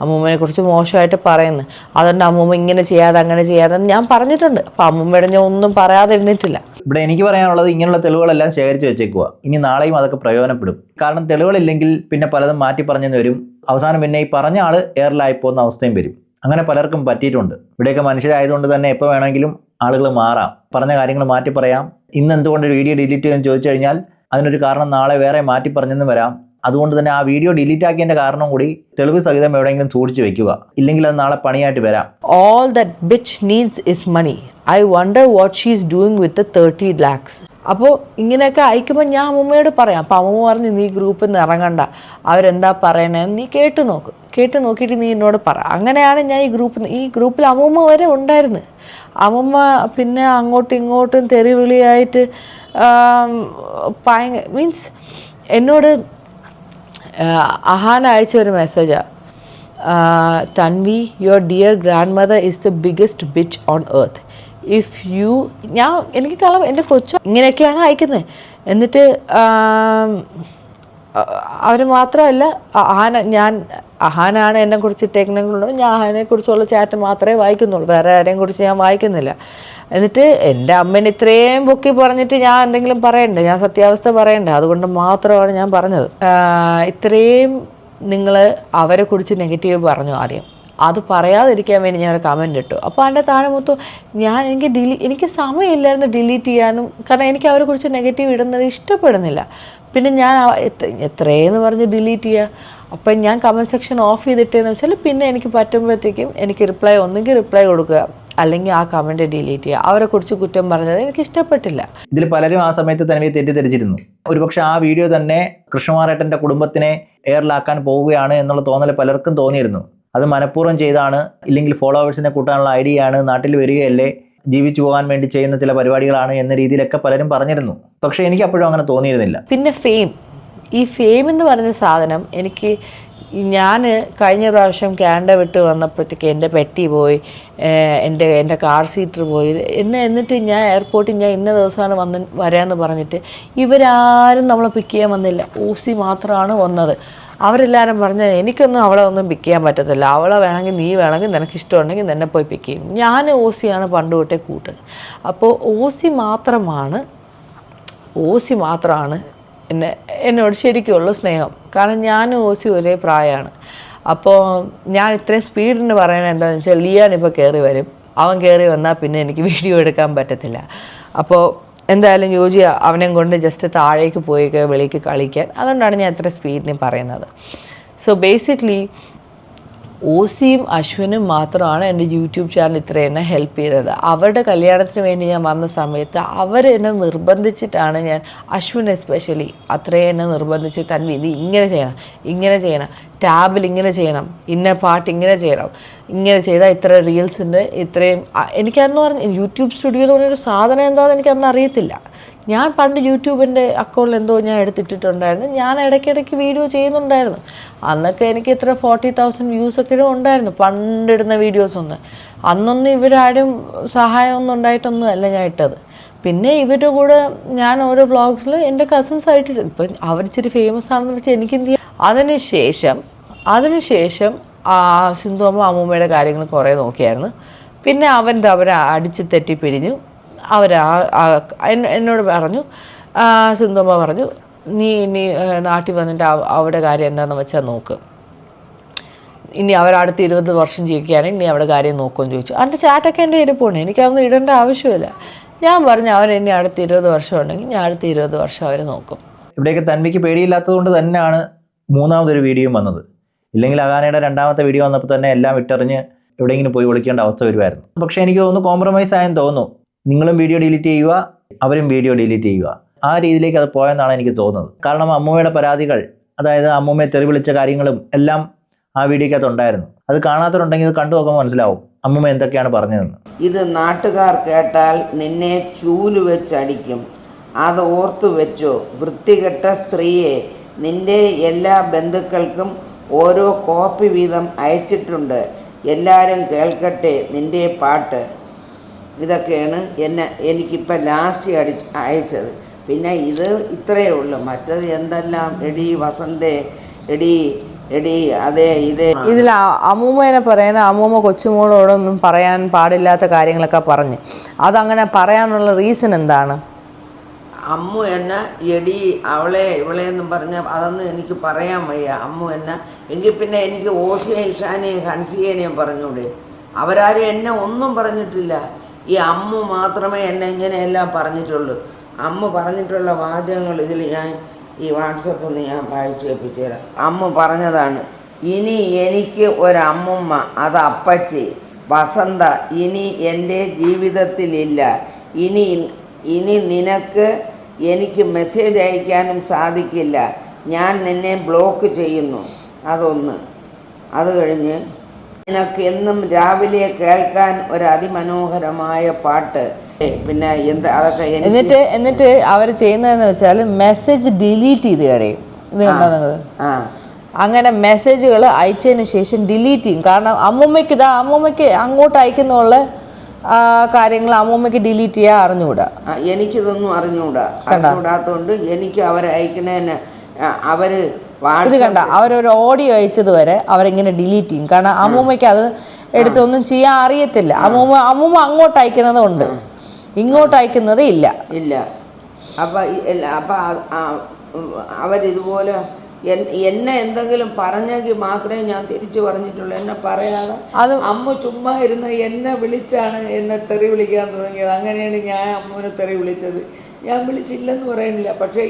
അമ്മൂമ്മനെ കുറിച്ച് മോശമായിട്ട് പറയുന്നു, അതുകൊണ്ട് അമ്മൂമ്മ ഇങ്ങനെ ചെയ്യാതെ അങ്ങനെ ചെയ്യാതെ ഞാൻ പറഞ്ഞിട്ടുണ്ട്. അപ്പം അമ്മൂമ്മയുടെ ഞാൻ ഒന്നും പറയാതെ ഇരുന്നിട്ടില്ല. ഇവിടെ എനിക്ക് പറയാനുള്ളത് ഇങ്ങനെയുള്ള തെളിവുകളെല്ലാം ശേഖരിച്ച് വെച്ചേക്കുക. ഇനി നാളെയും അതൊക്കെ പ്രയോജനപ്പെടും. കാരണം തെളിവുകളില്ലെങ്കിൽ പിന്നെ പലതും മാറ്റി പറഞ്ഞെന്ന് വരും. അവസാനം പിന്നെ ഈ പറഞ്ഞ ആൾ എയറിലായി പോകുന്ന അവസ്ഥയും വരും. അങ്ങനെ പലർക്കും പറ്റിയിട്ടുണ്ട്. ഇവിടെയൊക്കെ മനുഷ്യരായതുകൊണ്ട് തന്നെ എപ്പോൾ വേണമെങ്കിലും ആളുകൾ മാറാം, പറഞ്ഞ കാര്യങ്ങൾ മാറ്റി പറയാം. ഇന്ന് എന്തുകൊണ്ട് വീഡിയോ ഡിലീറ്റ് ചെയ്യുമെന്ന് ചോദിച്ചു കഴിഞ്ഞാൽ അതിനൊരു കാരണം നാളെ വേറെ മാറ്റി പറഞ്ഞെന്ന് വരാം. അതുകൊണ്ട് തന്നെ ആ വീഡിയോ ഡിലീറ്റ് ആക്കിയതിൻ്റെ കാരണം കൂടി തെളിവ് സഹിതം എവിടെയെങ്കിലും സൂക്ഷിച്ച് വെക്കുക, ഇല്ലെങ്കിൽ അത് നാളെ പണിയായിട്ട് വരാം. All that bitch needs is money. I wonder what she's doing with the 30 lakhs. അപ്പോൾ ഇങ്ങനെയൊക്കെ അയക്കുമ്പോൾ ഞാൻ അമ്മൂമ്മയോട് പറയാം. അപ്പോൾ അമ്മൂമ്മ പറഞ്ഞ് നീ ഗ്രൂപ്പിൽ നിന്ന് ഇറങ്ങണ്ട, അവരെന്താ പറയണേന്ന് നീ കേട്ട് നോക്കിയിട്ട് നീ എന്നോട് പറ. അങ്ങനെയാണ് ഞാൻ ഈ ഗ്രൂപ്പിൽ അമ്മൂമ്മ വരെ ഉണ്ടായിരുന്നു. അമ്മൂമ്മ പിന്നെ അങ്ങോട്ടും ഇങ്ങോട്ടും തെറിവിളിയായിട്ട് മീൻസ് എന്നോട് അഹാന അയച്ച ഒരു മെസ്സേജാണ്, Tanvi your dear grand mother is the biggest bitch on earth. എനിക്ക് കളം എൻ്റെ കൊച്ചു ഇങ്ങനെയൊക്കെയാണ് അയക്കുന്നത്. എന്നിട്ട് അവർ മാത്രമല്ല അഹാനാണ് എന്നെ കുറിച്ച് ഇട്ടേക്കുന്നതുകൊണ്ട് ഞാൻ അഹാനെക്കുറിച്ചുള്ള ചാറ്റ് മാത്രമേ വായിക്കുന്നുള്ളൂ, വേറെ ആരെയും കുറിച്ച് ഞാൻ വായിക്കുന്നില്ല. എന്നിട്ട് എൻ്റെ അമ്മേനെ ഇത്രയും പൊക്കി പറഞ്ഞിട്ട് ഞാൻ എന്തെങ്കിലും പറയണ്ടേ, ഞാൻ സത്യാവസ്ഥ പറയണ്ടേ, അതുകൊണ്ട് മാത്രമാണ് ഞാൻ പറഞ്ഞത്. ഇത്രയും നിങ്ങൾ അവരെ കുറിച്ച് നെഗറ്റീവ് പറഞ്ഞു ആദ്യം, അത് പറയാതിരിക്കാൻ വേണ്ടി ഞാൻ ഒരു കമൻറ്റ് ഇട്ടു. അപ്പോൾ അതിൻ്റെ താഴെ മൊത്തം എനിക്ക് സമയമില്ലായിരുന്നു ഡിലീറ്റ് ചെയ്യാനും, കാരണം എനിക്ക് അവരെ കുറിച്ച് നെഗറ്റീവ് ഇടുന്നത് ഇഷ്ടപ്പെടുന്നില്ല. പിന്നെ ഞാൻ എത്രയെന്ന് പറഞ്ഞ് ഡിലീറ്റ് ചെയ്യുക. അപ്പം ഞാൻ കമൻറ്റ് സെക്ഷൻ ഓഫ് ചെയ്തിട്ടേന്ന് വെച്ചാൽ പിന്നെ എനിക്ക് പറ്റുമ്പോഴത്തേക്കും എനിക്ക് ഒന്നെങ്കിൽ റിപ്ലൈ കൊടുക്കുക, അല്ലെങ്കിൽ ആ കമൻറ്റ് ഡിലീറ്റ് ചെയ്യുക. അവരെ കുറിച്ച് കുറ്റം പറഞ്ഞത് എനിക്ക് ഇഷ്ടപ്പെട്ടില്ല. ഇതിൽ പലരും ആ സമയത്ത് തന്നെ തെറ്റിദ്ധരിച്ചിരുന്നു. ഒരുപക്ഷെ ആ വീഡിയോ തന്നെ കൃഷ്ണകുമാരേട്ടൻ്റെ കുടുംബത്തിനെ എയറിലാക്കാൻ പോവുകയാണ് എന്നുള്ള തോന്നൽ പലർക്കും തോന്നിയിരുന്നു. അത് മനഃപൂർവ്വം ചെയ്താണ്, ഇല്ലെങ്കിൽ ഫോളോവേഴ്സിനെ കൂട്ടാനുള്ള ഐഡിയ ആണ്, നാട്ടിൽ വരികയല്ലേ, ജീവിച്ചു പോകാൻ വേണ്ടി ചെയ്യുന്ന ചില പരിപാടികളാണ് എന്ന രീതിയിലൊക്കെ പലരും പറഞ്ഞിരുന്നു. പക്ഷേ എനിക്ക് അപ്പോഴും അങ്ങനെ തോന്നിയിരുന്നില്ല. പിന്നെ ഈ ഫെയിം എന്ന് പറഞ്ഞ സാധനം ഞാൻ കഴിഞ്ഞ പ്രാവശ്യം കാനഡ വിട്ട് വന്നപ്പോഴത്തേക്ക് എൻ്റെ പെട്ടി പോയി, എൻ്റെ കാർ സീറ്റർ പോയി. എന്നിട്ട് ഞാൻ എയർപോർട്ടിൽ ഞാൻ ഇന്ന ദിവസമാണ് വരാമെന്ന് പറഞ്ഞിട്ട് ഇവരാരും നമ്മളെ പിക്ക് ചെയ്യാൻ വന്നില്ല. ഓസി മാത്രമാണ് വന്നത്. അവരെല്ലാവരും പറഞ്ഞാൽ എനിക്കൊന്നും അവളെ ഒന്നും പിക്ക് ചെയ്യാൻ പറ്റത്തില്ല, അവളെ വേണമെങ്കിൽ നീ വേണമെങ്കിൽ നിനക്ക് ഇഷ്ടമുണ്ടെങ്കിൽ നിന്നെ പോയി പിക്ക് ചെയ്യും. ഞാൻ ഓസിയാണ് പണ്ട് തൊട്ടേ കൂട്ടുന്നത്. അപ്പോൾ ഓസി മാത്രമാണ് എന്നോട് ശരിക്കുള്ള സ്നേഹം. കാരണം ഞാനും ഓസി ഒരേ പ്രായമാണ്. അപ്പോൾ ഞാൻ ഇത്രയും സ്പീഡിന് പറയണത് എന്താണെന്ന് വെച്ചാൽ ലിയാൻ ഇപ്പോൾ കയറി വരും, അവൻ കയറി വന്നാൽ പിന്നെ എനിക്ക് വീഡിയോ എടുക്കാൻ പറ്റത്തില്ല. അപ്പോൾ എന്തായാലും യോജി അവനെ കൊണ്ട് ജസ്റ്റ് താഴേക്ക് പോയി വെളിക്ക് കളിക്കാൻ, അതുകൊണ്ടാണ് ഞാൻ ഇത്ര സ്പീഡിന് പറയുന്നത്. സോ ബേസിക്കലി ഓസിയും അശ്വിനും മാത്രമാണ് എൻ്റെ യൂട്യൂബ് ചാനൽ ഇത്രയും എന്നെ ഹെൽപ്പ് ചെയ്തത്. അവരുടെ കല്യാണത്തിന് വേണ്ടി ഞാൻ വന്ന സമയത്ത് അവരെന്നെ നിർബന്ധിച്ചിട്ടാണ് ഞാൻ, അശ്വിൻ എസ്പെഷ്യലി അത്രയും എന്നെ നിർബന്ധിച്ച് തന്നെ ഇത് ഇങ്ങനെ ചെയ്യണം, ടാബിൽ ഇങ്ങനെ ചെയ്യണം, ഇന്ന പാട്ട് ഇങ്ങനെ ചെയ്യണം, ഇങ്ങനെ ചെയ്താൽ ഇത്ര റീൽസിൻ്റെ ഇത്രയും. എനിക്കന്ന് പറഞ്ഞ് യൂട്യൂബ് സ്റ്റുഡിയോ എന്ന് പറഞ്ഞൊരു സാധനം എന്താണെന്ന് എനിക്കന്ന് അറിയത്തില്ല. ഞാൻ പണ്ട് യൂട്യൂബിൻ്റെ അക്കൗണ്ടിൽ എന്തോ ഞാൻ എടുത്തിട്ടിട്ടുണ്ടായിരുന്നു. ഞാൻ ഇടയ്ക്കിടയ്ക്ക് വീഡിയോ ചെയ്യുന്നുണ്ടായിരുന്നു. അന്നൊക്കെ എനിക്ക് ഇത്ര 40,000 വ്യൂസൊക്കെ ഉണ്ടായിരുന്നു പണ്ടിടുന്ന വീഡിയോസൊന്നും. അന്നൊന്നും ഇവരാരും സഹായമൊന്നും ഉണ്ടായിട്ടൊന്നും അല്ല ഞാൻ ഇട്ടത്. പിന്നെ ഇവരുടെ കൂടെ ഞാൻ ഓരോ വ്ളോഗ്സിൽ എൻ്റെ കസിൻസ് ആയിട്ട് ഇപ്പം അവർ ഇച്ചിരി ഫേമസ് ആണെന്ന് വെച്ചാൽ എനിക്ക് എന്ത് ചെയ്യാം. അതിനുശേഷം സിന്ധു അമ്മൂമ്മയുടെ കാര്യങ്ങൾ കുറേ നോക്കിയായിരുന്നു. പിന്നെ അവരെ അടിച്ച് തെറ്റി പിരിഞ്ഞു. എന്നോട് പറഞ്ഞു, സിന്ധു അമ്മ പറഞ്ഞു, നീ ഇനി നാട്ടിൽ വന്നിട്ട് അവിടെ കാര്യം എന്താണെന്ന് വെച്ചാൽ നോക്ക്, ഇനി അവരടുത്ത് 20 വർഷം ജീവിക്കുകയാണെങ്കിൽ നീ അവിടെ കാര്യം നോക്കുമെന്ന് ചോദിച്ചു. അതിൻ്റെ ചാറ്റൊക്കെ എൻ്റെ ഇരിപ്പുണ്ട്, എനിക്കതൊന്നും ഇടേണ്ട ആവശ്യമില്ല. ഞാൻ പറഞ്ഞു അവരെന്നെ അടുത്ത് 20 വർഷം ഉണ്ടെങ്കിൽ ഞാൻ അടുത്ത 20 വർഷം അവർ നോക്കും. ഇവിടെയൊക്കെ തൻവിക്ക് പേടിയില്ലാത്തതുകൊണ്ട് തന്നെയാണ് മൂന്നാമതൊരു വീഡിയോ വന്നത്. ഇല്ലെങ്കിൽ അഹാനയുടെ രണ്ടാമത്തെ വീഡിയോ വന്നപ്പോൾ തന്നെ എല്ലാം ഇട്ടെറിഞ്ഞ് എവിടെയെങ്കിലും പോയി വിളിക്കേണ്ട അവസ്ഥ വരുമായിരുന്നു. പക്ഷേ എനിക്ക് തോന്നുന്നു കോംപ്രമൈസ് ആയെന്ന് തോന്നുന്നു. നിങ്ങളും വീഡിയോ ഡിലീറ്റ് ചെയ്യുക, അവരും വീഡിയോ ഡിലീറ്റ് ചെയ്യുക, ആ രീതിയിലേക്ക് അത് പോയെന്നാണ് എനിക്ക് തോന്നുന്നത്. കാരണം അമ്മൂമ്മയുടെ പരാതികൾ, അതായത് അമ്മൂമ്മയെ തെറി വിളിച്ച കാര്യങ്ങളും എല്ലാം ആ വീഡിയോക്കകത്ത് ഉണ്ടായിരുന്നു. അത് കാണാത്തവരുണ്ടെങ്കിൽ ഇത് കണ്ടു നോക്കുമ്പോൾ മനസ്സിലാവും അമ്മൂമ്മ എന്തൊക്കെയാണ് പറഞ്ഞതെന്ന്. ഇത് നാട്ടുകാർ കേട്ടാൽ നിന്നെ ചൂല് വെച്ചടിക്കും, അത് ഓർത്തു വെച്ചോ. വൃത്തികെട്ട സ്ത്രീയെ, നിന്റെ എല്ലാ ബന്ധുക്കൾക്കും ഓരോ കോപ്പി വീതം അയച്ചിട്ടുണ്ട്, എല്ലാവരും കേൾക്കട്ടെ നിന്റെ പാട്ട്. ഇതൊക്കെയാണ് എനിക്കിപ്പോൾ ലാസ്റ്റ് അയച്ചത്. പിന്നെ ഇത് ഇത്രയേ ഉള്ളൂ. മറ്റത് എന്തെല്ലാം എടി വസന്തേ, എടി അതേ ഇതേ. ഇതിൽ അമ്മൂമ്മേനെ പറയുന്ന അമ്മൂമ്മ കൊച്ചുമോളോടൊന്നും പറയാൻ പാടില്ലാത്ത കാര്യങ്ങളൊക്കെ പറഞ്ഞ്, അതങ്ങനെ പറയാനുള്ള റീസൺ എന്താണ്? അമ്മു എന്നെ എടി ഇവളെ എന്നും പറഞ്ഞ അതൊന്നും എനിക്ക് പറയാൻ വയ്യ. അമ്മു എന്നെ എങ്കിൽ പിന്നെ എനിക്ക് ഓസിയെയും ഇഷാനെയും ഹൻസിയേനെയും പറഞ്ഞൂടെ? അവരാരും എന്നെ ഒന്നും പറഞ്ഞിട്ടില്ല. ഈ അമ്മു മാത്രമേ എന്നെ ഇങ്ങനെയെല്ലാം പറഞ്ഞിട്ടുള്ളൂ. അമ്മ പറഞ്ഞിട്ടുള്ള വാചകങ്ങൾ ഇതിൽ ഞാൻ ഈ വാട്സപ്പിൽ നിന്ന് ഞാൻ വായിച്ചു കേൾപ്പിച്ചു തരാം. അമ്മ പറഞ്ഞതാണ്, ഇനി എനിക്ക് ഒരമ്മുമ്മ, അത് അപ്പച്ചി വസന്ത ഇനി എൻ്റെ ജീവിതത്തിലില്ല. ഇനി നിനക്ക് എനിക്ക് മെസ്സേജ് അയക്കാനും സാധിക്കില്ല. ഞാൻ നിന്നെ ബ്ലോക്ക് ചെയ്യുന്നു. അതൊന്ന്. അത് കഴിഞ്ഞ് നിനക്ക് എന്നും രാവിലെ കേൾക്കാൻ ഒരു അതിമനോഹരമായ പാട്ട്. പിന്നെ അതൊക്കെ എന്നിട്ട് അവർ ചെയ്യുന്നതെന്ന് വെച്ചാൽ മെസ്സേജ് ഡിലീറ്റ് ചെയ്ത് കളയും. ഇത് കണ്ടോ നിങ്ങൾ? അങ്ങനെ മെസ്സേജുകൾ അയച്ചതിന് ശേഷം ഡിലീറ്റ് ചെയ്യും. കാരണം അമ്മൂമ്മയ്ക്ക് അങ്ങോട്ട് അയക്കുന്നുള്ള കാര്യങ്ങൾ അമ്മൂമ്മയ്ക്ക് ഡിലീറ്റ് ചെയ്യാൻ അറിഞ്ഞുകൂടാ. എനിക്കിതൊന്നും അറിഞ്ഞുകൂടാത്തതുകൊണ്ട് എനിക്ക് അവരയക്കുന്നതിന് ഇത് കണ്ട അവരൊരു ഓഡിയോ അയച്ചത് വരെ അവരിങ്ങനെ ഡിലീറ്റ് ചെയ്യും. കാരണം അമ്മൂമ്മയ്ക്ക് അത് എടുത്തൊന്നും ചെയ്യാൻ അറിയത്തില്ല. അമ്മൂമ്മ അങ്ങോട്ട് അയക്കുന്നതുണ്ട്, ഇങ്ങോട്ട് അയക്കുന്നത് ഇല്ല. അപ്പം അവരിതുപോലെ എന്നെ എന്തെങ്കിലും പറഞ്ഞെങ്കിൽ മാത്രമേ ഞാൻ തിരിച്ചു പറഞ്ഞിട്ടുള്ളൂ. എന്നെ പറയാതെ അമ്മ ചുമ്മാ ഇരുന്ന് എന്നെ വിളിച്ചാണ് എന്നെ തെറി വിളിക്കാൻ തുടങ്ങിയത്. അങ്ങനെയാണ് ഞാൻ അമ്മുവിനെ തെറി വിളിച്ചത്. ഞാൻ വിളിച്ചില്ലെന്ന് പറയണില്ല, പക്ഷേ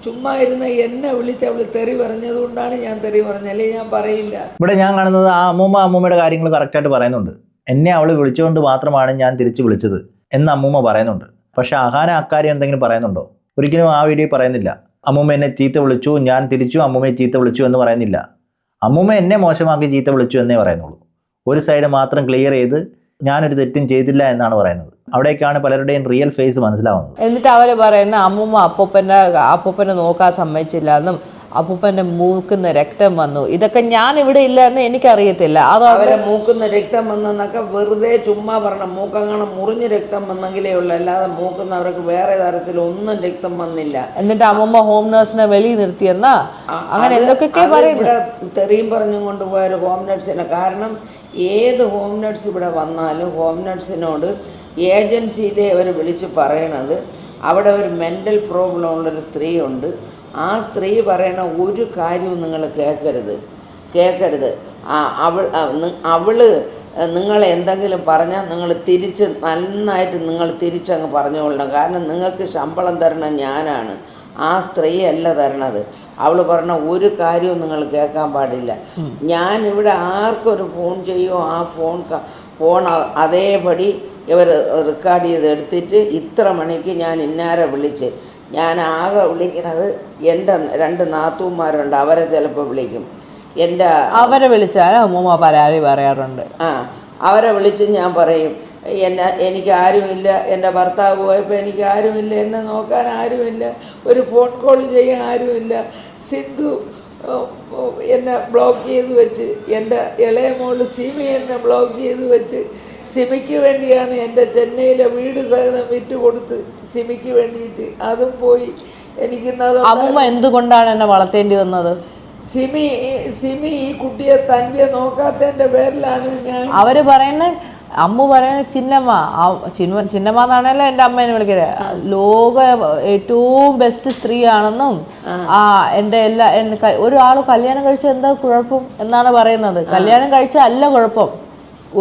ചുമ്മാ ഇരുന്ന് എന്നെ വിളിച്ച് അവൾ തെറി പറഞ്ഞതുകൊണ്ടാണ് ഞാൻ തെറി പറഞ്ഞത്, അല്ലെങ്കിൽ ഞാൻ പറയില്ല. ഇവിടെ ഞാൻ കാണുന്നത് ആ അമ്മൂമ്മയുടെ കാര്യങ്ങൾ കറക്റ്റായിട്ട് പറയുന്നുണ്ട്. എന്നെ അവൾ വിളിച്ചുകൊണ്ട് മാത്രമാണ് ഞാൻ തിരിച്ച് വിളിച്ചത് എന്ന് അമ്മൂമ്മ പറയുന്നുണ്ട്. പക്ഷേ അഹാന അക്കാര്യം എന്തെങ്കിലും പറയുന്നുണ്ടോ? ഒരിക്കലും ആ വീഡിയോ പറയുന്നില്ല. അമ്മൂമ്മ എന്നെ ചീത്ത വിളിച്ചു, ഞാൻ തിരിച്ചു അമ്മൂമ്മയെ ചീത്ത വിളിച്ചു എന്ന് പറയുന്നില്ല. അമ്മൂമ്മ എന്നെ മോശമാക്കി ചീത്ത വിളിച്ചു എന്നേ പറയുന്നുള്ളൂ. ഒരു സൈഡ് മാത്രം ക്ലിയർ ചെയ്ത് ഞാനൊരു തെറ്റും ചെയ്തില്ല എന്നാണ് പറയുന്നത്. അവിടേക്കാണ് പലരുടെയും റിയൽ ഫേസ് മനസ്സിലാവുന്നത്. എന്നിട്ട് അവർ പറയുന്ന അമ്മൂമ്മ അപ്പൂപ്പനെ നോക്കാൻ സമ്മതിച്ചില്ല എന്നും അപ്പൂപ്പൻ്റെ മൂക്കുന്ന രക്തം വന്നു, ഇതൊക്കെ ഞാൻ ഇവിടെ ഇല്ല എന്ന് എനിക്കറിയത്തില്ല. അവരെ മൂക്കുന്ന രക്തം വന്നെന്നൊക്കെ വെറുതെ ചുമ്മാ പറഞ്ഞ. മൂക്കങ്ങനെ മുറിഞ്ഞ് രക്തം വന്നെങ്കിലേ ഉള്ളൂ, അല്ലാതെ മൂക്കുന്നവർക്ക് വേറെ തരത്തിലൊന്നും രക്തം വന്നില്ല. എന്നിട്ട് അമ്മൂമ്മ ഹോം നേഴ്സിനെ വെളിയിൽ നിർത്തിയെന്നാ അങ്ങനെ എന്തൊക്കെ പറയുന്നത്. തെറിയും പറഞ്ഞും കൊണ്ടുപോയൊരു ഹോം നേഴ്സിനെ. കാരണം ഏത് ഹോം നേഴ്സ് ഇവിടെ വന്നാലും ഹോം നേഴ്സിനോട് ഏജൻസിയിലെ അവർ വിളിച്ച് പറയണത് അവിടെ ഒരു മെൻ്റൽ പ്രോബ്ലം ഉള്ളൊരു സ്ത്രീ ഉണ്ട്, ആ സ്ത്രീ പറയണ ഒരു കാര്യവും നിങ്ങൾ കേൾക്കരുത്. അവള് നിങ്ങൾ എന്തെങ്കിലും പറഞ്ഞാൽ നിങ്ങൾ നന്നായിട്ട് നിങ്ങൾ തിരിച്ചങ്ങ് പറഞ്ഞുകൊള്ളണം. കാരണം നിങ്ങൾക്ക് ശമ്പളം തരണം ഞാനാണ്, ആ സ്ത്രീ അല്ല തരണത്. അവൾ പറഞ്ഞ ഒരു കാര്യവും നിങ്ങൾ കേൾക്കാൻ പാടില്ല. ഞാനിവിടെ ആർക്കൊരു ഫോൺ ചെയ്യുമോ ആ ഫോൺ അതേപടി ഇവർ റെക്കോർഡ് ചെയ്ത് എടുത്തിട്ട് ഇത്ര മണിക്ക് ഞാൻ ഇന്നാരെ വിളിച്ച്, ഞാൻ ആകെ വിളിക്കുന്നത് എൻ്റെ 2 നാത്തൂന്മാരുണ്ട്, അവരെ ചിലപ്പോൾ വിളിക്കും. അവരെ വിളിച്ചാൽ അമ്മൂമ്മ പരാതി പറയാറുണ്ട്. അവരെ വിളിച്ച് ഞാൻ പറയും, എനിക്ക് ആരുമില്ല, എൻ്റെ ഭർത്താവ് പോയപ്പോൾ എനിക്ക് ആരുമില്ല, എന്നെ നോക്കാൻ ആരുമില്ല, ഒരു ഫോൺ കോൾ ചെയ്യാൻ ആരുമില്ല. സിന്ധു എന്നെ ബ്ലോക്ക് ചെയ്ത് വെച്ച്, എൻ്റെ ഇളയ മോള് സിമി എന്നെ ബ്ലോക്ക് ചെയ്ത് വെച്ച്. സിമിക്ക് വേണ്ടിയാണ് എൻ്റെ ചെന്നൈയിലെ വീട് സഹിതം വിറ്റ് കൊടുത്ത് സിമിക്ക് വേണ്ടിയിട്ട്, അതും പോയി. എനിക്കിന്നത് അമ്മ എന്തുകൊണ്ടാണ് എന്നെ വളർത്തേണ്ടി വന്നത്? സിമി ഈ കുട്ടിയെ തൻവിയെ നോക്കാത്തതിൻ്റെ പേരിലാണ് ഞാൻ. അവര് പറയുന്നത്, അമ്മ പറയുന്നത് ചിന്നമ്മ ചിന്നമ്മ എന്നാണല്ലോ എൻ്റെ അമ്മേനെ വിളിക്കുന്നത്, ലോക ഏറ്റവും ബെസ്റ്റ് സ്ത്രീയാണെന്നും എൻ്റെ ഒരാൾ കല്യാണം കഴിച്ചാൽ എന്താ കുഴപ്പം എന്നാണ് പറയുന്നത്. കല്യാണം കഴിച്ചാൽ അല്ല കുഴപ്പം,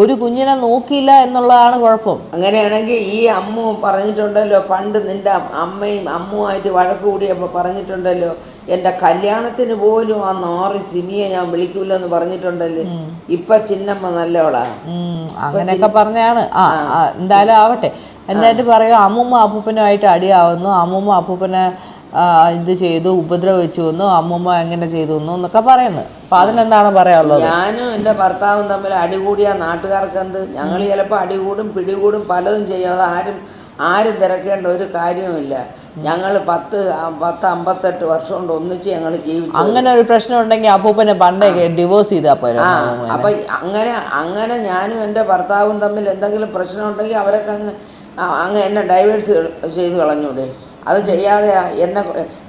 ഒരു കുഞ്ഞിനെ നോക്കിയില്ല എന്നുള്ളതാണ് കുഴപ്പം. അങ്ങനെയാണെങ്കിൽ ഈ അമ്മു പറഞ്ഞിട്ടുണ്ടല്ലോ, പണ്ട് നിൻ്റെ അമ്മയും അമ്മുമായിട്ട് വഴക്ക് കൂടിയപ്പോൾ പറഞ്ഞിട്ടുണ്ടല്ലോ, എൻ്റെ കല്യാണത്തിന് പോലും ആ നാറി സിമിയെ ഞാൻ വിളിക്കൂലെന്ന് പറഞ്ഞിട്ടുണ്ടല്ലേ. ഇപ്പം ചിന്നമ്മ നല്ലവളാ. അങ്ങനെയൊക്കെ പറഞ്ഞാണ്. എന്തായാലും ആവട്ടെ. എന്തായിട്ട് പറയുക, അമ്മൂമ്മ അപ്പൂപ്പനുമായിട്ട് അടിയാവുന്നു, അമ്മൂമ്മ അപ്പൂപ്പനെ ഇത് ചെയ്തു, ഉപദ്രവിച്ചു വന്നു, അമ്മൂമ്മ എങ്ങനെ ചെയ്തു വന്നു എന്നൊക്കെ പറയുന്നു. അപ്പം അതിനെന്താണ് പറയാനുള്ളത്? ഞാനും എൻ്റെ ഭർത്താവും തമ്മിൽ അടികൂടിയ നാട്ടുകാർക്കെന്ത്, ഞങ്ങൾ ചിലപ്പോൾ അടികൂടും പിടികൂടും പലതും ചെയ്യും. അത് ആരും തിരക്കേണ്ട ഒരു കാര്യവുമില്ല. ഞങ്ങൾ 58 വർഷം കൊണ്ട് ഒന്നിച്ച് ഞങ്ങൾ ജീവിച്ചു. അങ്ങനെ ഒരു പ്രശ്നം ഉണ്ടെങ്കിൽ അപ്പൂപ്പനെ പണ്ടേ ഡിവോഴ്സ് ചെയ്താൽ പോലും. അപ്പം അങ്ങനെ ഞാനും എൻ്റെ ഭർത്താവും തമ്മിൽ എന്തെങ്കിലും പ്രശ്നം ഉണ്ടെങ്കിൽ അവരൊക്കെ അങ്ങ് എന്നെ ഡൈവേഴ്സ് ചെയ്ത് കളഞ്ഞൂടെ? അത് ചെയ്യാതെ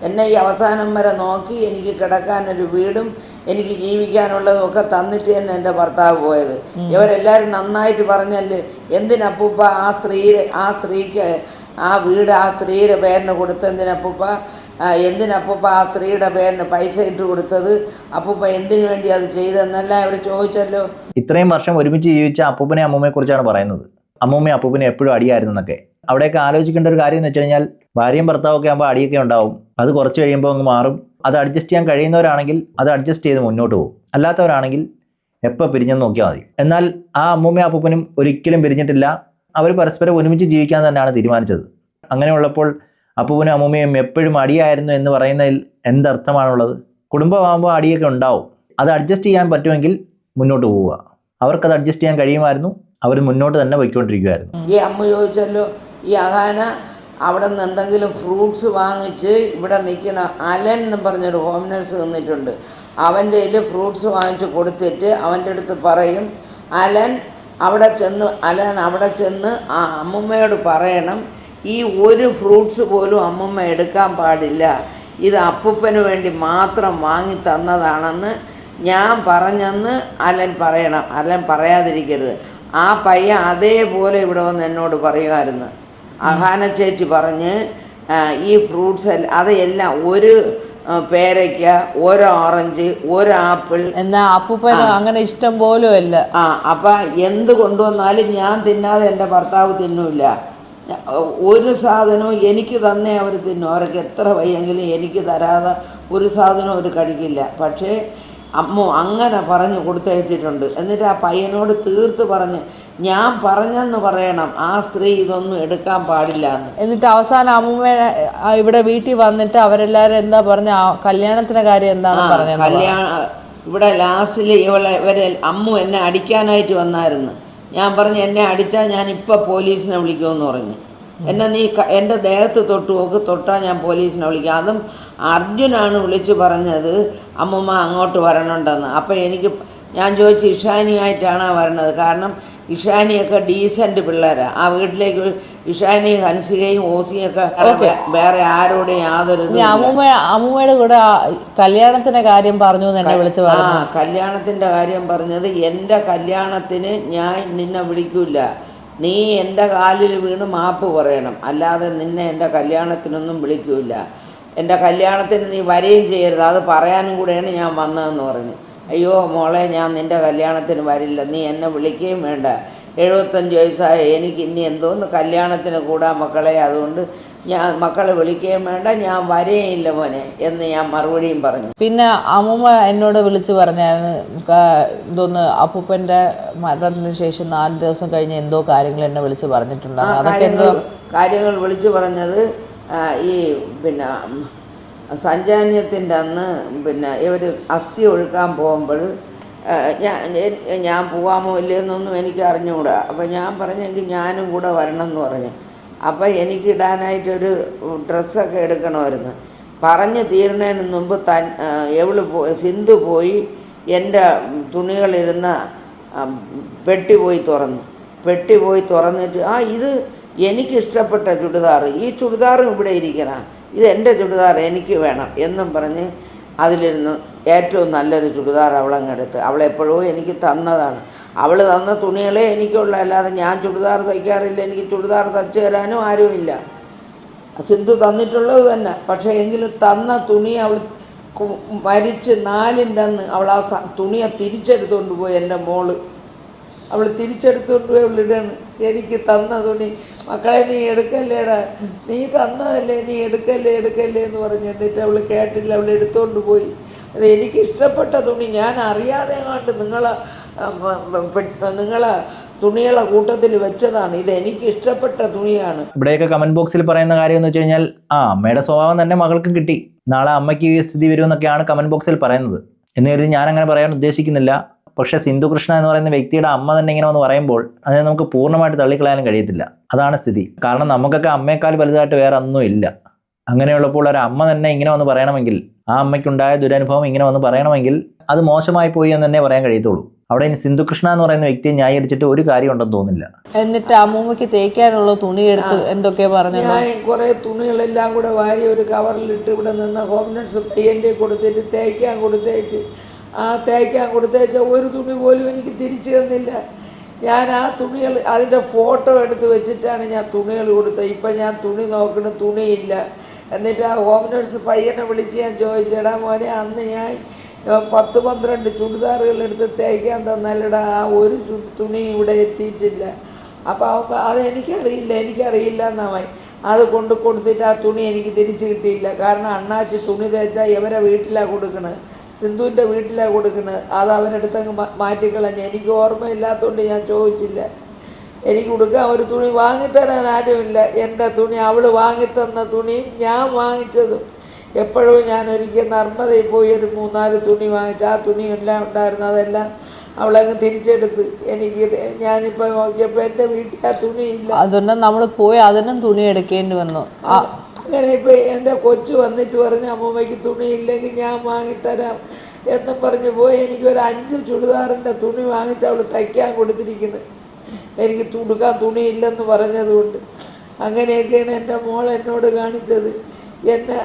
എന്നെ ഈ അവസാനം വരെ നോക്കി എനിക്ക് കിടക്കാനൊരു വീടും എനിക്ക് ജീവിക്കാനുള്ളതും ഒക്കെ തന്നിട്ട് തന്നെ എൻ്റെ ഭർത്താവ് പോയത്. ഇവരെല്ലാവരും നന്നായിട്ട് പറഞ്ഞല്ലേ, എന്തിനപ്പൂപ്പ ആ സ്ത്രീക്ക് ആ വീട് ആ സ്ത്രീയുടെ പേരിന് കൊടുത്തെന്തിനപ്പൂപ്പ, എന്തിനപ്പൂപ്പ ആ സ്ത്രീയുടെ പേരിന് പൈസ ഇട്ട് കൊടുത്തത്, അപ്പൂപ്പ എന്തിനു വേണ്ടി അത് ചെയ്തെന്നെല്ലാം അവർ ചോദിച്ചല്ലോ. ഇത്രയും വർഷം ഒരുമിച്ച് ജീവിച്ച അപ്പൂപ്പനെ അമ്മൂമ്മയെ കുറിച്ചാണ് പറയുന്നത്. അമ്മൂമ്മയും അപ്പൂപ്പനെ എപ്പോഴും അടിയായിരുന്നു എന്നൊക്കെ. അവിടെയൊക്കെ ആലോചിക്കേണ്ട ഒരു കാര്യം എന്ന് വെച്ച് കഴിഞ്ഞാൽ, ഭാര്യയും ഭർത്താവൊക്കെ ആകുമ്പോൾ അടിയൊക്കെ ഉണ്ടാവും, അത് കുറച്ച് കഴിയുമ്പോൾ അങ്ങ് മാറും. അത് അഡ്ജസ്റ്റ് ചെയ്യാൻ കഴിയുന്നവരാണെങ്കിൽ അത് അഡ്ജസ്റ്റ് ചെയ്ത് മുന്നോട്ട് പോകും, അല്ലാത്തവരാണെങ്കിൽ എപ്പോൾ പിരിഞ്ഞെന്ന് നോക്കിയാൽ മതി. എന്നാൽ ആ അമ്മൂമ്മയും അപ്പൂപ്പനും ഒരിക്കലും പിരിഞ്ഞിട്ടില്ല. അവർ പരസ്പരം ഒരുമിച്ച് ജീവിക്കാൻ തന്നെയാണ് തീരുമാനിച്ചത്. അങ്ങനെയുള്ളപ്പോൾ അപ്പൂപ്പനും അമ്മൂമ്മയും എപ്പോഴും അടിയായിരുന്നു എന്ന് പറയുന്നതിൽ എന്തർത്ഥമാണുള്ളത്? കുടുംബമാകുമ്പോൾ അടിയൊക്കെ ഉണ്ടാവും, അത് അഡ്ജസ്റ്റ് ചെയ്യാൻ പറ്റുമെങ്കിൽ മുന്നോട്ട് പോവുക. അവർക്കത് അഡ്ജസ്റ്റ് ചെയ്യാൻ കഴിയുമായിരുന്നു, അവർ മുന്നോട്ട് തന്നെ പോയിക്കൊണ്ടിരിക്കുമായിരുന്നു. ഈ അമ്മ ചോദിച്ചല്ലോ, ഈ അഹാന അവിടെ നിന്ന് എന്തെങ്കിലും ഫ്രൂട്ട്സ് വാങ്ങിച്ച് ഇവിടെ നിൽക്കുന്ന അലൻ എന്ന് പറഞ്ഞൊരു ഹോം നേഴ്സ് നിന്നിട്ടുണ്ട്, അവൻ്റെ കയ്യിൽ ഫ്രൂട്ട്സ് വാങ്ങിച്ച് കൊടുത്തിട്ട് അവൻ്റെ അടുത്ത് പറയും, അലൻ അവിടെ ചെന്ന് ആ അമ്മൂമ്മയോട് പറയണം, ഈ ഒരു ഫ്രൂട്ട്സ് പോലും അമ്മൂമ്മ എടുക്കാൻ പാടില്ല, ഇത് അപ്പൂപ്പന് വേണ്ടി മാത്രം വാങ്ങി തന്നതാണെന്ന് ഞാൻ പറഞ്ഞെന്ന് അലൻ പറയണം. അലൻ പറയാതിരിക്കരുത്. ആ പയ്യൻ അതേപോലെ ഇവിടെ വന്ന് എന്നോട് പറയുമായിരുന്നു. അഹാന ചേച്ചി പറഞ്ഞ് ഈ ഫ്രൂട്ട്സ് അതെല്ലാം ഒരു പേരയ്ക്ക, ഒരു ഓറഞ്ച്, ഒരു ആപ്പിൾ, എന്നാ അപ്പൂപ്പന് അങ്ങനെ ഇഷ്ടം പോലും അല്ല. അപ്പം എന്ത് കൊണ്ടുവന്നാലും ഞാൻ തിന്നാതെ എൻ്റെ ഭർത്താവ് തിന്നൂല്ല. ഒരു സാധനവും എനിക്ക് തന്നെ അവർ തിന്നും. അവർക്ക് എത്ര വയ്യെങ്കിലും എനിക്ക് തരാതെ ഒരു സാധനവും അവർ കഴിക്കില്ല. പക്ഷേ അമ്മ അങ്ങനെ പറഞ്ഞു കൊടുത്തയച്ചിട്ടുണ്ട്. എന്നിട്ട് ആ പയ്യനോട് തീർത്ത് പറഞ്ഞ്, ഞാൻ പറഞ്ഞെന്ന് പറയണം, ആ സ്ത്രീ ഇതൊന്നും എടുക്കാൻ പാടില്ല എന്ന്. എന്നിട്ട് അവസാനം അമ്മൂമ്മ ഇവിടെ വീട്ടിൽ വന്നിട്ട് അവരെല്ലാവരും എന്താ പറഞ്ഞ, കല്യാണത്തിന്റെ കാര്യം എന്താണ് പറഞ്ഞത്? ഇവിടെ ലാസ്റ്റിൽ അമ്മു എന്നെ അടിക്കാനായിട്ട് വന്നായിരുന്നു. ഞാൻ പറഞ്ഞു, എന്നെ അടിച്ചാൽ ഞാൻ ഇപ്പം പോലീസിനെ വിളിക്കുമെന്ന് പറഞ്ഞു. എന്നെ നീ എൻ്റെ ദേഹത്ത് തൊട്ടാൽ ഞാൻ പോലീസിനെ വിളിക്കാം. അതും അർജുനാണ് വിളിച്ചു പറഞ്ഞത് അമ്മൂമ്മ അങ്ങോട്ട് വരണുണ്ടെന്ന്. അപ്പം ഞാൻ ചോദിച്ചു, ഇഷാനിയായിട്ടാണ് വരണത്? കാരണം ഇഷാനിയൊക്കെ ഡീസൻറ്റ് പിള്ളേരാണ്. ആ വീട്ടിലേക്ക് ഇഷാനി, ഹൻസികയും ഓസിയൊക്കെ വേറെ ആരോടും യാതൊരു അമ്മൂമ്മയുടെ കൂടെ കല്യാണത്തിന്റെ കാര്യം പറഞ്ഞു എന്നെ വിളിച്ചു പറഞ്ഞു. കല്യാണത്തിൻ്റെ കാര്യം പറഞ്ഞത്, എൻ്റെ കല്യാണത്തിന് ഞാൻ നിന്നെ വിളിക്കൂല, നീ എൻ്റെ കാലിൽ വീണ് മാപ്പ് പറയണം, അല്ലാതെ നിന്നെ എൻ്റെ കല്യാണത്തിനൊന്നും വിളിക്കൂല. എൻ്റെ കല്യാണത്തിന് നീ വരികയും ചെയ്യരുത്, അത് പറയാനും കൂടെയാണ് ഞാൻ വന്നതെന്ന് പറഞ്ഞു. അയ്യോ മോളെ, ഞാൻ നിൻ്റെ കല്യാണത്തിന് വരില്ല, നീ എന്നെ വിളിക്കുകയും വേണ്ട, 75 വയസ്സായ എനിക്ക് ഇനി എന്തോന്ന് കല്യാണത്തിന് കൂടാ മക്കളെ, അതുകൊണ്ട് ഞാൻ മക്കളെ വിളിക്കുകയും വേണ്ട, ഞാൻ വരേയില്ല മോനെ എന്ന് ഞാൻ മറുപടിയും പറഞ്ഞു. പിന്നെ അമ്മൂമ്മ എന്നോട് വിളിച്ചു പറഞ്ഞായിരുന്നു, എന്തോന്ന് അപ്പൂപ്പൻ്റെ മരണത്തിന് ശേഷം 4 ദിവസം കഴിഞ്ഞ് എന്തോ കാര്യങ്ങൾ എന്നെ വിളിച്ച് പറഞ്ഞിട്ടുണ്ടായിരുന്നു. അതൊക്കെ എന്തോ കാര്യങ്ങൾ വിളിച്ചു പറഞ്ഞത്, ഈ സഞ്ചാന്യത്തിൻ്റെ അന്ന് ഇവർ അസ്ഥി ഒഴുക്കാൻ പോകുമ്പോൾ ഞാൻ പോകാമോ ഇല്ലയെന്നൊന്നും എനിക്ക് അറിഞ്ഞുകൂടാ. അപ്പോൾ ഞാൻ പറഞ്ഞെങ്കിൽ ഞാനും കൂടെ വരണം എന്ന് പറഞ്ഞു. അപ്പോൾ എനിക്ക് ഇടാനായിട്ടൊരു ഡ്രസ്സൊക്കെ എടുക്കണമായിരുന്നു. പറഞ്ഞ് തീരുന്നതിന് മുമ്പ് സിന്ധു പോയി എൻ്റെ തുണികളിരുന്ന പെട്ടി പോയി തുറന്നിട്ട് ഇത് എനിക്കിഷ്ടപ്പെട്ട ചുടിദാർ, ഈ ചുടിദാറും ഇവിടെ ഇരിക്കണം, ഇത് എൻ്റെ ചുടിദാർ എനിക്ക് വേണം എന്നും പറഞ്ഞ് അതിലിരുന്ന് ഏറ്റവും നല്ലൊരു ചുടിദാർ അവളങ്ങെടുത്ത്. അവളെപ്പോഴോ എനിക്ക് തന്നതാണ്. അവൾ തന്ന തുണികളെ എനിക്കുള്ള, അല്ലാതെ ഞാൻ ചുടിദാർ തയ്ക്കാറില്ല. എനിക്ക് ചുടിദാർ തയ്ച്ചു തരാനും ആരുമില്ല. സിന്ധു തന്നിട്ടുള്ളത് തന്നെ. പക്ഷേ എങ്കിലും തന്ന തുണി അവൾ മരിച്ച് 4ൻ്റെ അന്ന് അവൾ ആ തുണിയെ തിരിച്ചെടുത്തുകൊണ്ട് പോയി. എൻ്റെ മോള് അവൾ തിരിച്ചെടുത്തുകൊണ്ട് പോയി അവളിടാണ്. എനിക്ക് തന്ന തുണി, മക്കളെ നീ എടുക്കല്ലേടാ, നീ തന്നതല്ലേ, നീ എടുക്കല്ലേ എന്ന് പറഞ്ഞ്. എന്നിട്ട് അവൾ കേട്ടില്ല, അവൾ എടുത്തുകൊണ്ട് പോയി. അത് എനിക്കിഷ്ടപ്പെട്ട തുണി ഞാൻ അറിയാതെ കണ്ട് നിങ്ങളെ തുണികളെ കൂട്ടത്തിൽ വെച്ചതാണ്. ഇത് എനിക്ക് ഇഷ്ടപ്പെട്ട തുണിയാണ്. ഇവിടെയൊക്കെ കമന്റ് ബോക്സിൽ പറയുന്ന കാര്യം എന്ന് വെച്ച് കഴിഞ്ഞാൽ അമ്മയുടെ സ്വഭാവം തന്നെ മകൾക്കും കിട്ടി, നാളെ അമ്മയ്ക്ക് ഈ സ്ഥിതി വരുമെന്നൊക്കെയാണ് കമന്റ് ബോക്സിൽ പറയുന്നത്. എന്ന് കരുതി ഞാൻ അങ്ങനെ പറയാൻ ഉദ്ദേശിക്കുന്നില്ല. പക്ഷേ സിന്ധു കൃഷ്ണ എന്ന് പറയുന്ന വ്യക്തിയുടെ അമ്മ തന്നെ ഇങ്ങനെ ഒന്ന് പറയുമ്പോൾ അതിനെ നമുക്ക് പൂർണ്ണമായിട്ട് തള്ളിക്കളയാനും കഴിയത്തില്ല. അതാണ് സ്ഥിതി. കാരണം നമുക്കൊക്കെ അമ്മയെക്കാൾ വലുതായിട്ട് വേറെ ഒന്നും ഇല്ല. അങ്ങനെയുള്ളപ്പോൾ ഒരു അമ്മ തന്നെ ഇങ്ങനെ വന്ന് പറയണമെങ്കിൽ, ആ അമ്മയ്ക്കുണ്ടായ ദുരനുഭവം ഇങ്ങനെ വന്ന് പറയണമെങ്കിൽ അത് മോശമായി പോയി എന്ന് തന്നെ പറയാൻ കഴിയത്തുള്ളൂ. അവിടെ ഇനി സിന്ധു കൃഷ്ണ എന്ന് പറയുന്ന വ്യക്തിയെ ന്യായീകരിച്ചിട്ട് ഒരു കാര്യം ഉണ്ടെന്ന് തോന്നില്ല. എന്നിട്ട് അമ്മൂമ്മയ്ക്ക് തേക്കാനുള്ള തുണി എടുത്ത് എന്തൊക്കെയാ പറഞ്ഞത്? ഞാൻ കുറേ തുണികളെല്ലാം കൂടെ വാരി ഒരു കവറിലിട്ട് ഇവിടെ നിന്ന് ഹോം നഴ്സ് പയ്യൻ്റെ കൊടുത്തിട്ട് തേക്കാൻ കൊടുത്തേച്ച ഒരു തുണി പോലും എനിക്ക് തിരിച്ചു തന്നില്ല. ഞാൻ ആ തുണികൾ അതിൻ്റെ ഫോട്ടോ എടുത്ത് വെച്ചിട്ടാണ് ഞാൻ തുണികൾ കൊടുത്തത്. ഇപ്പം ഞാൻ തുണി നോക്കണം, തുണിയില്ല. എന്നിട്ട് ആ ഹോം നഴ്സ് പയ്യനെ വിളിച്ച് ഞാൻ ചോദിച്ചേടാ മോനെ, അന്ന് ഞാൻ 10-12 ചുടിദാറുകൾ എടുത്ത് തേക്കാൻ തന്നാലടാ, ആ ഒരു തുണി ഇവിടെ എത്തിയിട്ടില്ല. അപ്പോൾ എനിക്കറിയില്ല എന്നായി. അത് കൊടുത്തിട്ട് ആ തുണി എനിക്ക് തിരിച്ച് കിട്ടിയില്ല. കാരണം അണ്ണാച്ചി തുണി തേച്ചാൽ ഇവരെ വീട്ടിലാണ് കൊടുക്കണത്, സിന്ധുവിൻ്റെ വീട്ടിലാണ് കൊടുക്കുന്നത്. അത് അവരെടുത്തങ്ങ് മാറ്റിക്കളഞ്ഞ്. എനിക്ക് ഓർമ്മയില്ലാത്തതുകൊണ്ട് ഞാൻ ചോദിച്ചില്ല. എനിക്ക് കൊടുക്കാൻ ഒരു തുണി വാങ്ങിത്തരാൻ ആരുമില്ല. എൻ്റെ തുണി അവൾ വാങ്ങിത്തന്ന തുണിയും ഞാൻ വാങ്ങിച്ചതും. എപ്പോഴും ഞാൻ ഒരിക്കൽ നർമ്മദയിൽ പോയി ഒരു 3-4 തുണി വാങ്ങിച്ച് ആ തുണിയെല്ലാം ഉണ്ടായിരുന്നു. അതെല്ലാം അവളങ്ങ് തിരിച്ചെടുത്ത്. ഞാനിപ്പോൾ നോക്കിയപ്പോൾ എൻ്റെ വീട്ടിൽ ആ തുണിയില്ല. അതുകൊണ്ട് നമ്മൾ പോയി അതിനും തുണി എടുക്കേണ്ടി വന്നു. അങ്ങനെ ഇപ്പോൾ എൻ്റെ കൊച്ചു വന്നിട്ട് പറഞ്ഞ് അമ്മൂമ്മയ്ക്ക് തുണിയില്ലെങ്കിൽ ഞാൻ വാങ്ങിത്തരാം എന്നും പറഞ്ഞ് പോയി. എനിക്കൊരു 5 ചുടിദാറിൻ്റെ തുണി വാങ്ങിച്ച് അവൾ തയ്ക്കാൻ കൊടുത്തിരിക്കുന്നത്. എനിക്ക് തുടുക്കാൻ തുണിയില്ലെന്ന് പറഞ്ഞതുകൊണ്ട്. അങ്ങനെയൊക്കെയാണ് എൻ്റെ മോൾ എന്നോട് കാണിച്ചത്. എൻ്റെ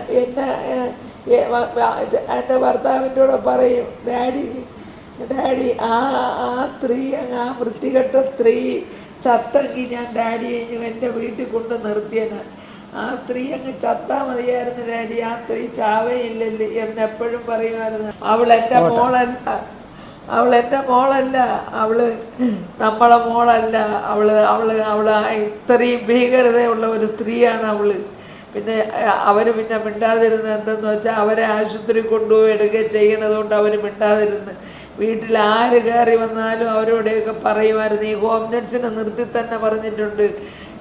ഭർത്താവിൻ്റെ കൂടെ പറയും, ഡാഡി ആ സ്ത്രീ, ആ വൃത്തികെട്ട സ്ത്രീ ചത്തെങ്കിൽ ഞാൻ ഡാഡിയെ എൻ്റെ വീട്ടിൽ കൊണ്ട് നിർത്തിയനാണ്. ആ സ്ത്രീ അങ്ങ് ചത്താ മതിയായിരുന്നു ഡാഡി, ആ സ്ത്രീ ചാവേയില്ലല്ലേ എന്നെപ്പോഴും പറയുമായിരുന്നു. അവൾ എൻ്റെ മോളല്ല, അവള് നമ്മളെ മോളല്ല. അവള് ഇത്രയും ഭീകരതയുള്ള ഒരു സ്ത്രീയാണ് അവള്. പിന്നെ അവർ മിണ്ടാതിരുന്നത് എന്തെന്ന് വെച്ചാൽ അവരെ ആശുപത്രി കൊണ്ടുപോയി എടുക്കുകയും ചെയ്യണതുകൊണ്ട് അവർ മിണ്ടാതിരുന്ന്. വീട്ടിൽ ആര് കയറി വന്നാലും അവരോടെയൊക്കെ പറയുമായിരുന്നു. ഈ ഹോം നഴ്സിനെ നിർത്തി തന്നെ പറഞ്ഞിട്ടുണ്ട്,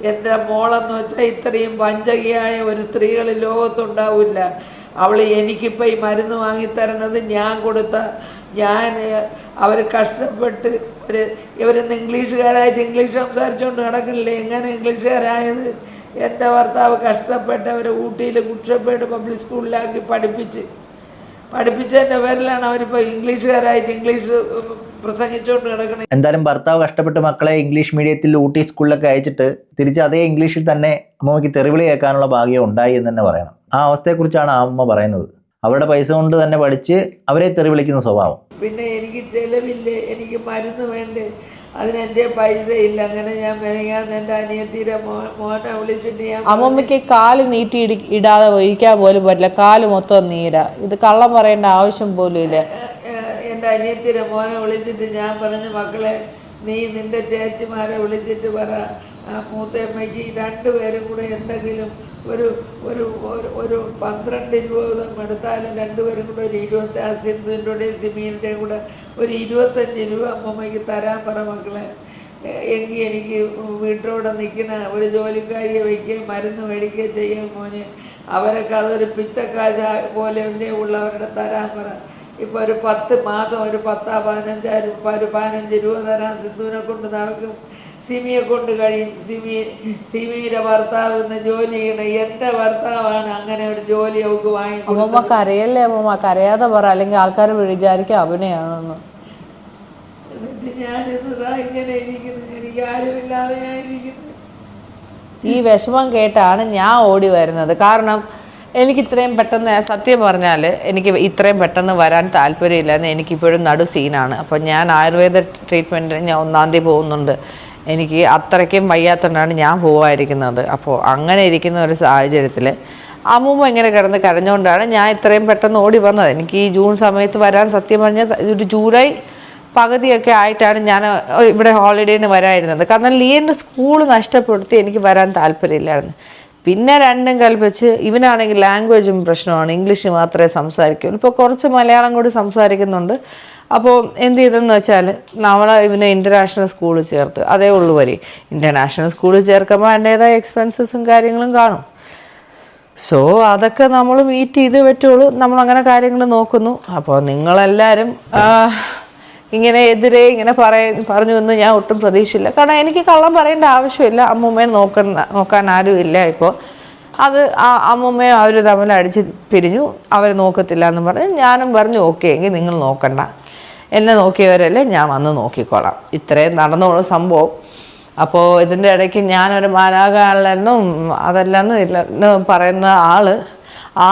എൻ്റെ മോളെന്ന് വെച്ചാൽ ഇത്രയും വഞ്ചകിയായ ഒരു സ്ത്രീകൾ ലോകത്തുണ്ടാവില്ല. അവൾ എനിക്കിപ്പോൾ ഈ മരുന്ന് വാങ്ങിത്തരണത് ഞാൻ അവർ കഷ്ടപ്പെട്ട് ഇവരിന്ന് ഇംഗ്ലീഷുകാരായിട്ട് ഇംഗ്ലീഷ് സംസാരിച്ചുകൊണ്ട് നടക്കണില്ലേ? എങ്ങനെ ഇംഗ്ലീഷുകാരായത്? എൻ്റെ ഭർത്താവ് കഷ്ടപ്പെട്ട് അവരെ ഊട്ടിയിൽ കുട്ടപ്പേട് പബ്ലിക് സ്കൂളിലാക്കി പഠിപ്പിച്ചതിൻ്റെ പേരിലാണ് അവരിപ്പോൾ ഇംഗ്ലീഷുകാരായിട്ട് ഇംഗ്ലീഷ് പ്രസംഗിച്ചുകൊണ്ട് കിടക്കണം. എന്തായാലും ഭർത്താവ് കഷ്ടപ്പെട്ട് മക്കളെ ഇംഗ്ലീഷ് മീഡിയത്തിൽ ഊട്ടി സ്കൂളിലൊക്കെ അയച്ചിട്ട് തിരിച്ച് അതേ ഇംഗ്ലീഷിൽ തന്നെ അമ്മയ്ക്ക് തെറിവിളി കേൾക്കാനുള്ള ഭാഗ്യം ഉണ്ടായി എന്ന് തന്നെ പറയണം. ആ അവസ്ഥയെക്കുറിച്ചാണ് ആ അമ്മ പറയുന്നത്. അവരുടെ പൈസ കൊണ്ട് തന്നെ പഠിച്ച് അവരെ തെറിവിളിക്കുന്ന സ്വഭാവം. പിന്നെ എനിക്ക് ചിലവില്ലേ, എനിക്ക് മരുന്ന് വേണ്ടേ, അതിനെൻ്റെ പൈസ ഇല്ല. അങ്ങനെ ഞാൻ മെനങ്ങാന്ന് എൻ്റെ അനിയത്തിയുടെ മോനെ വിളിച്ചിട്ട് ഞാൻ അമ്മമ്മയ്ക്ക് കാല് നീട്ടി ഇടാതെ ഇരിക്കാൻ പോലും പറ്റില്ല, കാല് മൊത്തം നീരാ. ഇത് കള്ളം പറയേണ്ട ആവശ്യം പോലും ഇല്ല. എൻ്റെ അനിയത്തിയുടെ മോനെ വിളിച്ചിട്ട് ഞാൻ പറഞ്ഞു, മക്കളെ നീ നിൻ്റെ ചേച്ചിമാരെ വിളിച്ചിട്ട് പറ, മൂത്തമ്മയ്ക്ക് 2 പേരും കൂടെ എന്തെങ്കിലും ഒരു 12 രൂപ എടുത്താലും 2 പേരും കൂടെ ഒരു 20, സിന്ധുവിൻ്റെയും സിമീൻ്റെയും കൂടെ ഒരു 25 രൂപ അമ്മമ്മയ്ക്ക് തരാൻ പറ മക്കളെ. എങ്കിൽ എനിക്ക് വീട്ടിലൂടെ നിൽക്കണ ഒരു ജോലിക്കാരിയെ വയ്ക്കുകയും മരുന്ന് മേടിക്കുകയും ചെയ്യാൻ മോനെ. അവരൊക്കെ അതൊരു പിച്ചക്കാശ പോലെയല്ലേ ഉള്ളവരുടെ തരാൻ പറ. ഇപ്പോൾ ഒരു 10 മാസം ഒരു 15 രൂപ തരാൻ സിന്ധുവിനെ കൊണ്ട് നടക്കും, സിമിയെ കൊണ്ട് കഴിയും. സിമിയുടെ ഭർത്താവ് ഇന്ന് ജോലി ചെയ്യണം. എൻ്റെ ഭർത്താവാണ് അങ്ങനെ ഒരു ജോലി അവൾക്ക് വാങ്ങിക്കൊടുത്തത്. അമ്മമ്മ കരയല്ലേ അമ്മമ്മ, കരയാതെ പറ, അല്ലെങ്കിൽ ആൾക്കാർ വിചാരിക്കും അഭിനയാണെന്ന്. എന്നിട്ട് ഞാനിന്നതാ ഇങ്ങനെ ഇരിക്കുന്നു, എനിക്ക് ആരുമില്ലാതെ ഞാൻ ഇരിക്കുന്നു. ഈ വിഷമം കേട്ടാണ് ഞാൻ ഓടി വരുന്നത്. കാരണം എനിക്ക് ഇത്രയും പെട്ടെന്ന്, സത്യം പറഞ്ഞാൽ എനിക്ക് ഇത്രയും പെട്ടെന്ന് വരാൻ താല്പര്യമില്ലായിരുന്നു. എനിക്കിപ്പോഴും നടു സീനാണ്. അപ്പോൾ ഞാൻ ആയുർവേദ ട്രീറ്റ്മെൻറ്റിന് ഞാൻ 1-ാം തീയതി പോകുന്നുണ്ട്. എനിക്ക് അത്രയ്ക്കും വയ്യാത്തതുകൊണ്ടാണ് ഞാൻ പോകാതിരിക്കുന്നത്. അപ്പോൾ അങ്ങനെ ഇരിക്കുന്ന ഒരു സാഹചര്യത്തിൽ അമ്മൂമ്മ ഇങ്ങനെ കിടന്ന് കരഞ്ഞുകൊണ്ടാണ് ഞാൻ ഇത്രയും പെട്ടെന്ന് ഓടി വന്നത്. എനിക്ക് ഈ ജൂൺ സമയത്ത് വരാൻ സത്യം പറഞ്ഞാൽ ഒരു ജൂലൈ പകുതിയൊക്കെ ആയിട്ടാണ് ഞാൻ ഇവിടെ ഹോളിഡേന് വരായിരുന്നത്. കാരണം ലിയൻ്റെ സ്കൂൾ നഷ്ടപ്പെടുത്തി എനിക്ക് വരാൻ താല്പര്യമില്ലായിരുന്നു. പിന്നെ രണ്ടും കൽപ്പിച്ച് ഇവനാണെങ്കിൽ ലാംഗ്വേജും പ്രശ്നമാണ്, ഇംഗ്ലീഷ് മാത്രമേ സംസാരിക്കുള്ളൂ. ഇപ്പോൾ കുറച്ച് മലയാളം കൂടി സംസാരിക്കുന്നുണ്ട്. അപ്പോൾ എന്ത് ചെയ്തെന്ന് വെച്ചാൽ നമ്മൾ ഇവനെ ഇൻ്റർനാഷണൽ സ്കൂളിൽ ചേർത്ത്, അതേ ഉള്ളൂ വരി. ഇൻ്റർനാഷണൽ സ്കൂളിൽ ചേർക്കുമ്പോൾ അതിൻ്റേതായ എക്സ്പെൻസസും കാര്യങ്ങളും കാണും. സോ അതൊക്കെ നമ്മൾ മീറ്റ് ചെയ്ത് പറ്റുള്ളൂ. നമ്മളങ്ങനെ കാര്യങ്ങൾ നോക്കുന്നു. അപ്പോൾ നിങ്ങളെല്ലാവരും ഇങ്ങനെ എതിരെ ഇങ്ങനെ പറഞ്ഞു എന്ന് ഞാൻ ഒട്ടും പ്രതീക്ഷയില്ല. കാരണം എനിക്ക് കള്ളം പറയേണ്ട ആവശ്യമില്ല. അമ്മൂമ്മയെ നോക്കാൻ ആരും ഇല്ല ഇപ്പോൾ. അത് അമ്മൂമ്മയും അവർ തമ്മിൽ അടിച്ച് പിരിഞ്ഞു, അവർ നോക്കത്തില്ല എന്ന് പറഞ്ഞ് ഞാനും പറഞ്ഞു ഓക്കെ എങ്കിൽ നിങ്ങൾ നോക്കണ്ട, എന്നെ നോക്കിയവരല്ലേ, ഞാൻ വന്ന് നോക്കിക്കോളാം. ഇത്രയും നടന്നോളൂ സംഭവം. അപ്പോൾ ഇതിൻ്റെ ഇടയ്ക്ക് ഞാനൊരു മാലാകാണെന്നും അതല്ലെന്നും ഇല്ലെന്ന് പറയുന്ന ആൾ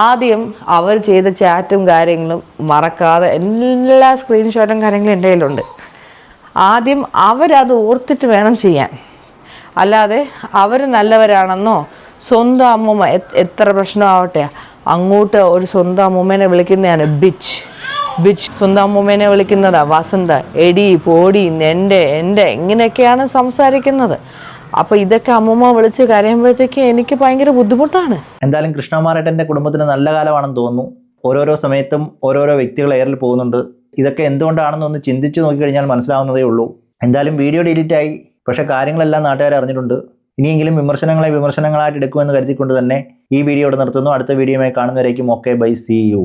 ആദ്യം അവർ ചെയ്ത ചാറ്റും കാര്യങ്ങളും മറക്കാതെ എല്ലാ സ്ക്രീൻഷോട്ടും കാര്യങ്ങളും എൻ്റെ കയ്യിലുണ്ട്. ആദ്യം അവരത് ഓർത്തിട്ട് വേണം ചെയ്യാൻ. അല്ലാതെ അവർ നല്ലവരാണെന്നോ സ്വന്തം അമ്മൂമ്മ എത്ര പ്രശ്നമാവട്ടെ അങ്ങോട്ട് ഒരു സ്വന്തം അമ്മൂമ്മേനെ വിളിക്കുന്നതാണ് ബിച്ച്. സ്വന്തം അമ്മൂമ്മേനെ വിളിക്കുന്നതാ വസന്ത, എടി പോടി, എൻ്റെ ഇങ്ങനെയൊക്കെയാണ് സംസാരിക്കുന്നത്. അപ്പോൾ ഇതൊക്കെ അമ്മൂമ്മ വിളിച്ച് കരയുമ്പോഴത്തേക്ക് എനിക്ക് ഭയങ്കര ബുദ്ധിമുട്ടാണ്. എന്തായാലും കൃഷ്ണകുമാരേട്ടൻ്റെ കുടുംബത്തിന് നല്ല കാലമാണെന്ന് തോന്നുന്നു. ഓരോരോ സമയത്തും ഓരോരോ വ്യക്തികൾ എയറിൽ പോകുന്നുണ്ട്. ഇതൊക്കെ എന്തുകൊണ്ടാണെന്നൊന്ന് ചിന്തിച്ച് നോക്കിക്കഴിഞ്ഞാൽ മനസ്സിലാവുന്നതേ ഉള്ളൂ. എന്തായാലും വീഡിയോ ഡിലീറ്റായി, പക്ഷേ കാര്യങ്ങളെല്ലാം നാട്ടുകാർ അറിഞ്ഞിട്ടുണ്ട്. ഇനിയെങ്കിലും വിമർശനങ്ങളെ വിമർശനങ്ങളായിട്ട് എടുക്കുമെന്ന് കരുതിക്കൊണ്ട് തന്നെ ഈ വീഡിയോ ഇവിടെ നിർത്തുന്നു. അടുത്ത വീഡിയോയുമായി കാണുന്നവരേക്കും ഓക്കെ ബൈ, സീ യു.